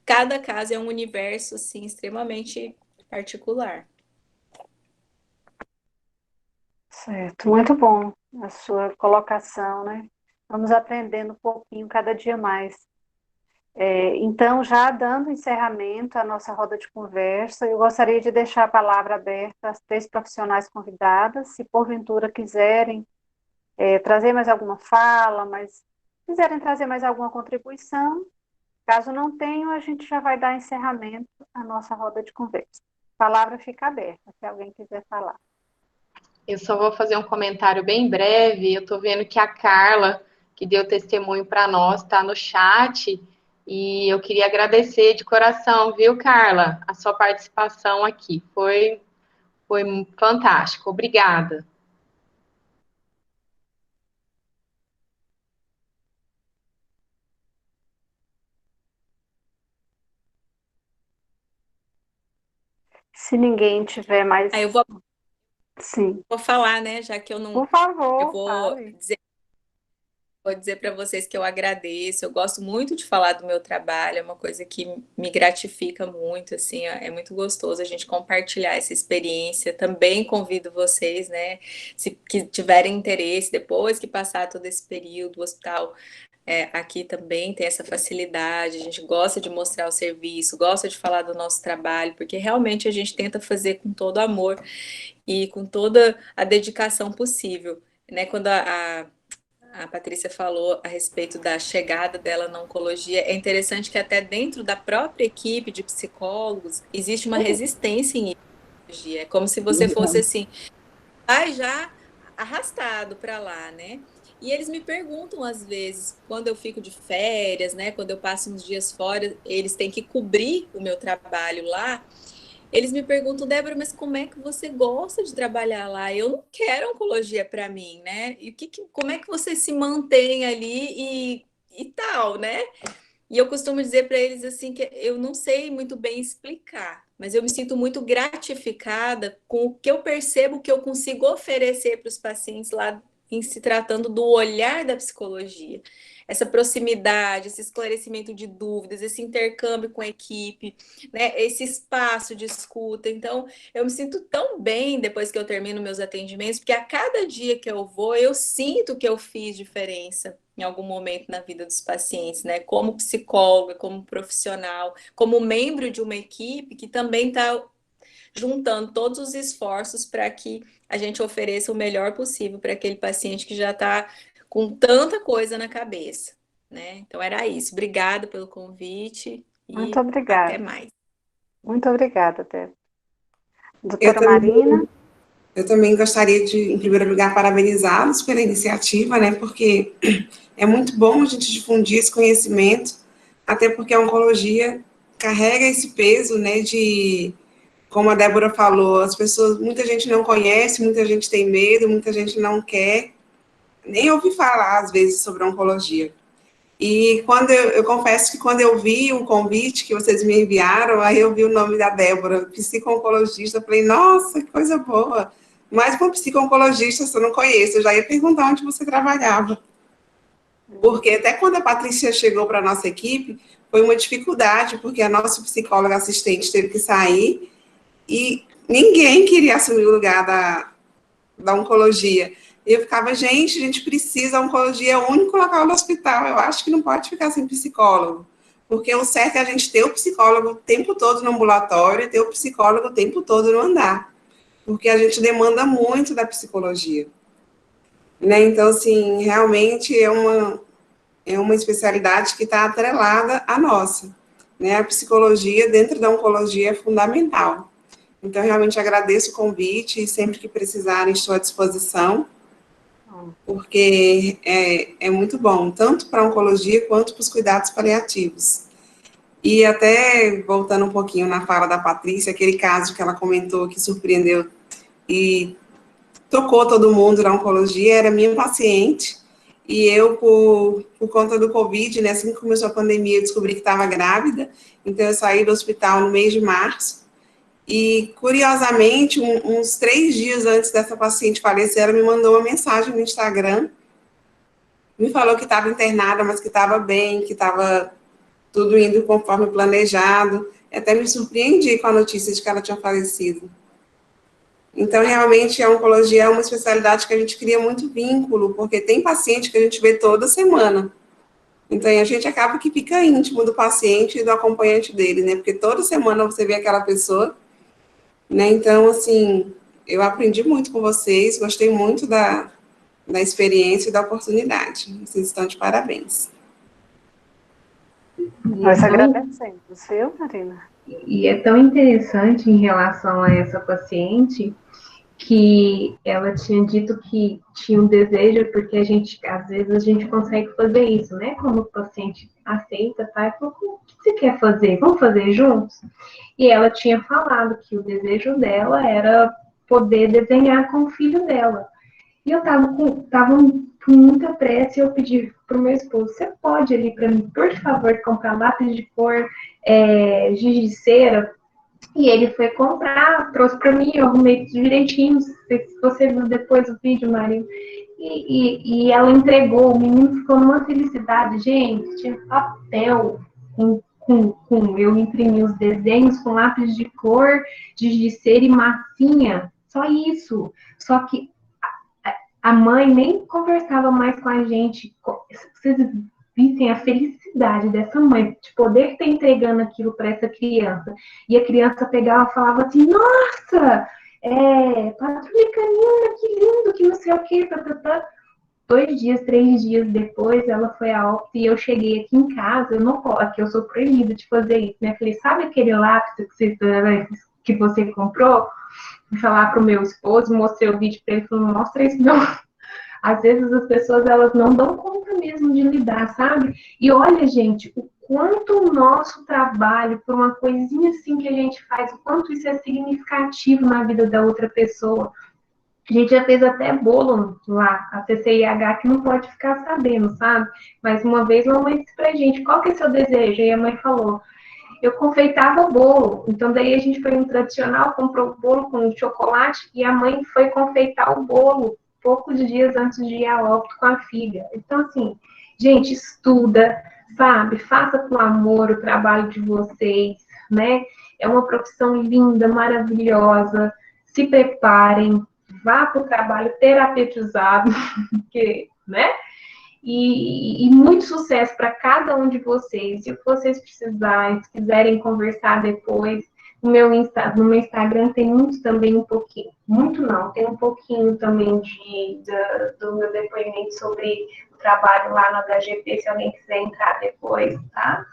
cada caso é um universo, assim, extremamente particular. Certo, muito bom a sua colocação, né? Vamos aprendendo um pouquinho cada dia mais. Então, já dando encerramento à nossa roda de conversa, eu gostaria de deixar a palavra aberta às 3 profissionais convidadas, se porventura quiserem trazer mais alguma fala, mas quiserem trazer mais alguma contribuição. Caso não tenham, a gente já vai dar encerramento à nossa roda de conversa. A palavra fica aberta, se alguém quiser falar. Eu só vou fazer um comentário bem breve. Eu estou vendo que a Carla, que deu testemunho para nós, está no chat. E eu queria agradecer de coração, viu, Carla, a sua participação aqui. Foi fantástico. Obrigada. Se ninguém tiver mais... Eu vou Sim. Vou falar, né? Já que eu não... Por favor, eu vou dizer para vocês que eu agradeço, eu gosto muito de falar do meu trabalho, é uma coisa que me gratifica muito, assim, é muito gostoso a gente compartilhar essa experiência. Também convido vocês, né, que tiverem interesse, depois que passar todo esse período, o hospital aqui também tem essa facilidade, a gente gosta de mostrar o serviço, gosta de falar do nosso trabalho, porque realmente a gente tenta fazer com todo amor e com toda a dedicação possível, né, quando a Patrícia falou a respeito da chegada dela na oncologia, é interessante que até dentro da própria equipe de psicólogos existe uma resistência em oncologia, é como se você fosse assim, já arrastado para lá, né? E eles me perguntam às vezes, quando eu fico de férias, né, quando eu passo uns dias fora, eles têm que cobrir o meu trabalho lá. Eles me perguntam, Débora, mas como é que você gosta de trabalhar lá? Eu não quero oncologia para mim, né? E como é que você se mantém ali e tal, né? E eu costumo dizer para eles assim que eu não sei muito bem explicar, mas eu me sinto muito gratificada com o que eu percebo que eu consigo oferecer para os pacientes lá em se tratando do olhar da psicologia. Essa proximidade, esse esclarecimento de dúvidas, esse intercâmbio com a equipe, né, esse espaço de escuta. Então, eu me sinto tão bem depois que eu termino meus atendimentos, porque a cada dia que eu vou, eu sinto que eu fiz diferença em algum momento na vida dos pacientes, né? Como psicóloga, como profissional, como membro de uma equipe que também está juntando todos os esforços para que a gente ofereça o melhor possível para aquele paciente que já está com tanta coisa na cabeça, né? Então era isso. Obrigada pelo convite e muito obrigada. Até mais. Muito obrigada, Débora. Doutora Marina? Eu também gostaria de, em primeiro lugar, parabenizá-los pela iniciativa, né? Porque é muito bom a gente difundir esse conhecimento, até porque a oncologia carrega esse peso, né? De, como a Débora falou, muita gente não conhece, muita gente tem medo, muita gente não quer. nem ouvi falar, às vezes, sobre oncologia. E quando eu confesso que quando eu vi o convite que vocês me enviaram, aí eu vi o nome da Débora, psico-oncologista, falei, nossa, que coisa boa. Mas uma psico-oncologista eu não conheço, eu já ia perguntar onde você trabalhava. Porque até quando a Patrícia chegou para a nossa equipe, foi uma dificuldade, porque a nossa psicóloga assistente teve que sair e ninguém queria assumir o lugar da oncologia. E eu ficava, gente, a gente precisa, a oncologia é o único local no hospital, eu acho que não pode ficar sem psicólogo. Porque o certo é a gente ter o psicólogo o tempo todo no ambulatório e ter o psicólogo o tempo todo no andar. Porque a gente demanda muito da psicologia. Né? Então, assim, realmente é uma especialidade que está atrelada à nossa. Né? A psicologia dentro da oncologia é fundamental. Então, realmente agradeço o convite e sempre que precisarem estou à disposição, porque é muito bom, tanto para a oncologia quanto para os cuidados paliativos. E até, voltando um pouquinho na fala da Patrícia, aquele caso que ela comentou que surpreendeu e tocou todo mundo na oncologia, era minha paciente, e eu, por conta do Covid, né, assim que começou a pandemia, eu descobri que estava grávida, então eu saí do hospital no mês de março, e, curiosamente, uns 3 dias antes dessa paciente falecer, ela me mandou uma mensagem no Instagram, me falou que estava internada, mas que estava bem, que estava tudo indo conforme planejado. Até me surpreendi com a notícia de que ela tinha falecido. Então, realmente, a oncologia é uma especialidade que a gente cria muito vínculo, porque tem paciente que a gente vê toda semana. Então, a gente acaba que fica íntimo do paciente e do acompanhante dele, né? Porque toda semana você vê aquela pessoa. Né? Então, assim, eu aprendi muito com vocês, gostei muito da experiência e da oportunidade. Vocês estão de parabéns. Nós agradecemos, viu, Marina? E é tão interessante em relação a essa paciente que ela tinha dito que tinha um desejo, porque às vezes a gente consegue fazer isso, né? Como o paciente aceita, tá? E falou, o que você quer fazer? Vamos fazer juntos? E ela tinha falado que o desejo dela era poder desenhar com o filho dela. E eu tava com muita pressa e eu pedi pro meu esposo, você pode ali para mim, por favor, comprar lápis de cor, giz de cera? E ele foi comprar, trouxe para mim, eu arrumei tudo direitinho, se você viu depois o vídeo, Marinho. E ela entregou, o menino ficou numa felicidade, gente, tinha papel eu imprimi os desenhos com lápis de cor, giz de cera e massinha, só isso. Só que a mãe nem conversava mais com a gente. Vocês vissem a felicidade dessa mãe de poder estar entregando aquilo para essa criança. E a criança pegava e falava assim, nossa, Patrulha Canina, que lindo, que não sei o quê, 2 dias, 3 dias depois, ela foi a óbito e eu cheguei aqui em casa, aqui eu sou proibida de fazer isso, né? Falei, sabe aquele lápis que você comprou? Fui falar pro meu esposo, mostrei o vídeo para ele, falou, mostra isso não. Às vezes as pessoas, elas não dão conta mesmo de lidar, sabe? E olha, gente, o quanto o nosso trabalho, por uma coisinha assim que a gente faz, o quanto isso é significativo na vida da outra pessoa. A gente já fez até bolo lá, a CCIH, que não pode ficar sabendo, sabe? Mas uma vez uma mãe disse pra gente, qual que é o seu desejo? E a mãe falou, eu confeitava bolo. Então, daí a gente foi no tradicional, comprou o bolo com chocolate e a mãe foi confeitar o bolo poucos dias antes de ir ao óbito com a filha. Então, assim, gente, estuda, sabe? Faça com amor o trabalho de vocês, né? É uma profissão linda, maravilhosa. Se preparem, vá para o trabalho terapeutizado, porque, né? E muito sucesso para cada um de vocês. Se vocês precisarem, se quiserem conversar depois, no meu Instagram tem muito também um pouquinho, muito não, tem um pouquinho também do meu depoimento sobre o trabalho lá no HGP, se alguém quiser entrar depois, tá?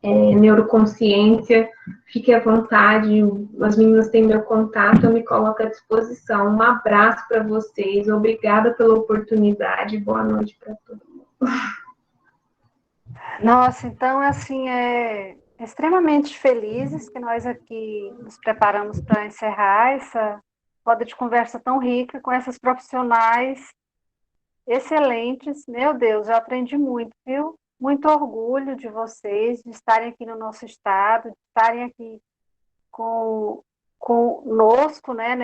Neuroconsciência, fique à vontade, as meninas têm meu contato, eu me coloco à disposição. Um abraço para vocês, obrigada pela oportunidade, boa noite para todo mundo. Nossa, então, assim, extremamente felizes que nós aqui nos preparamos para encerrar essa roda de conversa tão rica com essas profissionais excelentes. Meu Deus, eu aprendi muito, viu? Muito orgulho de vocês, de estarem aqui no nosso estado, de estarem aqui conosco, né,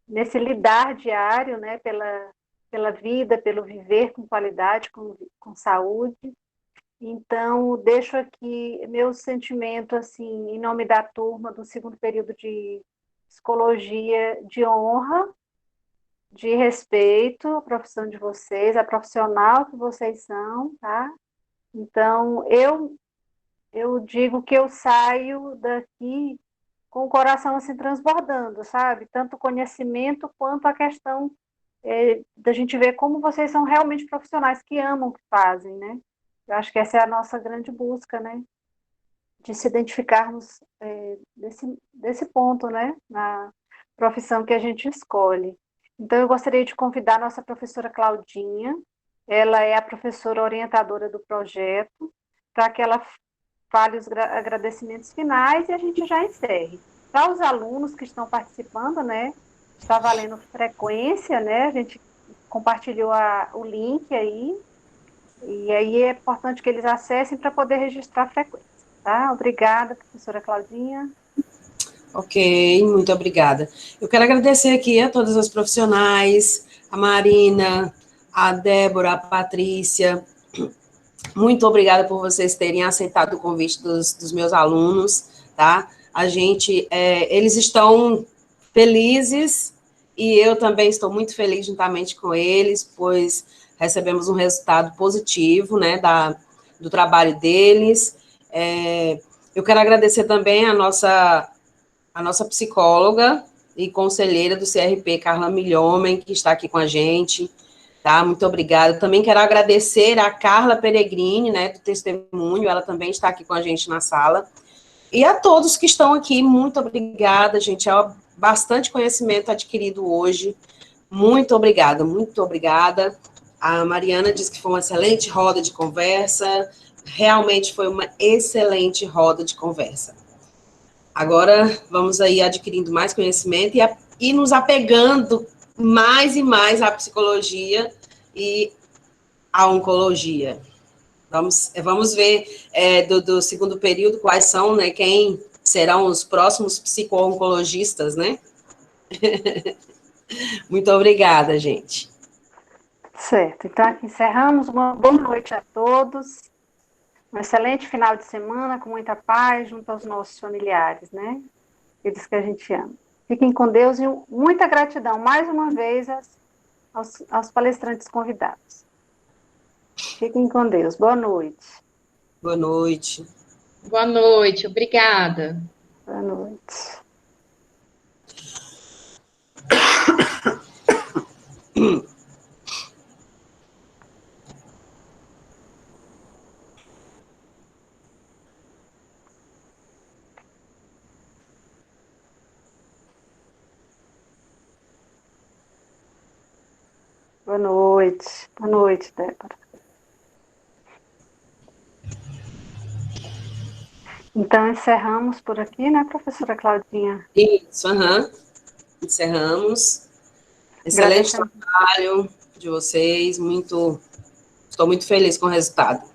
nesse lidar diário, né, pela vida, pelo viver com qualidade, com saúde. Então, deixo aqui meu sentimento, assim, em nome da turma do segundo período de psicologia, de honra, de respeito à profissão de vocês, a profissional que vocês são, tá? Então, eu digo que eu saio daqui com o coração assim transbordando, sabe? Tanto o conhecimento quanto a questão da gente ver como vocês são realmente profissionais que amam o que fazem, né? Eu acho que essa é a nossa grande busca, né? De se identificarmos desse ponto, né? Na profissão que a gente escolhe. Então, eu gostaria de convidar a nossa professora Claudinha, ela é a professora orientadora do projeto, para que ela fale os agradecimentos finais e a gente já encerre. Para os alunos que estão participando, né? Está valendo frequência, né? A gente compartilhou o link aí, e aí é importante que eles acessem para poder registrar a frequência, tá? Obrigada, professora Claudinha. Ok, muito obrigada. Eu quero agradecer aqui a todas as profissionais, a Marina, a Débora, a Patrícia. Muito obrigada por vocês terem aceitado o convite dos meus alunos, tá? Eles estão felizes e eu também estou muito feliz juntamente com eles, pois recebemos um resultado positivo, né, do trabalho deles. Eu quero agradecer também a nossa psicóloga e conselheira do CRP, Carla Milhomem, que está aqui com a gente, tá? Muito obrigada. Também quero agradecer a Carla Peregrini, né, do Testemunho, ela também está aqui com a gente na sala. E a todos que estão aqui, muito obrigada, gente. Bastante conhecimento adquirido hoje. Muito obrigada, muito obrigada. A Mariana disse que foi uma excelente roda de conversa. Realmente foi uma excelente roda de conversa. Agora, vamos aí adquirindo mais conhecimento e nos apegando mais e mais à psicologia e à oncologia. Vamos ver do segundo período quais são, né, quem serão os próximos psico-oncologistas, né? Muito obrigada, gente. Certo, então aqui encerramos. Uma boa noite a todos. Um excelente final de semana, com muita paz, junto aos nossos familiares, né? Eles que a gente ama. Fiquem com Deus e muita gratidão, mais uma vez, aos palestrantes convidados. Fiquem com Deus. Boa noite. Boa noite. Boa noite, obrigada. Boa noite. Boa noite. Boa noite, Débora. Então, encerramos por aqui, né, professora Claudinha? Isso, encerramos. Excelente trabalho de vocês, estou muito feliz com o resultado.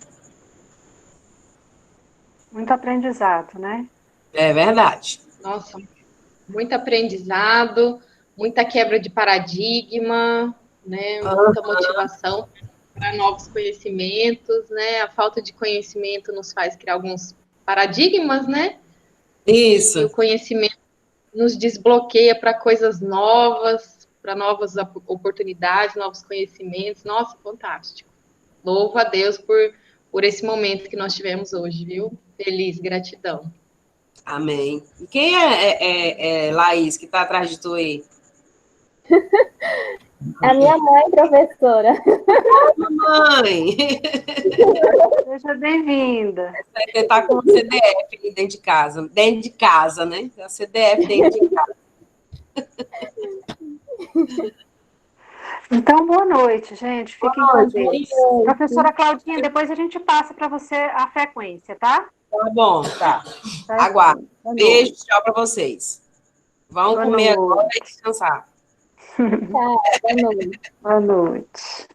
Muito aprendizado, né? É verdade. Nossa, muito aprendizado, muita quebra de paradigma, né? Muita motivação para novos conhecimentos, né? A falta de conhecimento nos faz criar alguns paradigmas, né? Isso. E o conhecimento nos desbloqueia para coisas novas, para novas oportunidades, novos conhecimentos. Nossa, fantástico. Louvo a Deus por esse momento que nós tivemos hoje, viu? Feliz, gratidão. Amém. E quem é Laís, que está atrás de tu aí? A minha mãe, professora. Mamãe! Seja bem-vinda. Você está com o CDF dentro de casa. Dentro de casa, né? A CDF dentro de casa. Então, boa noite, gente. Fiquem com Deus. Professora Claudinha, depois a gente passa para você a frequência, tá? Tá bom, tá. Aguardo. Beijo, tchau para vocês. Vão comer agora e descansar. Tchau, boa noite. Boa noite.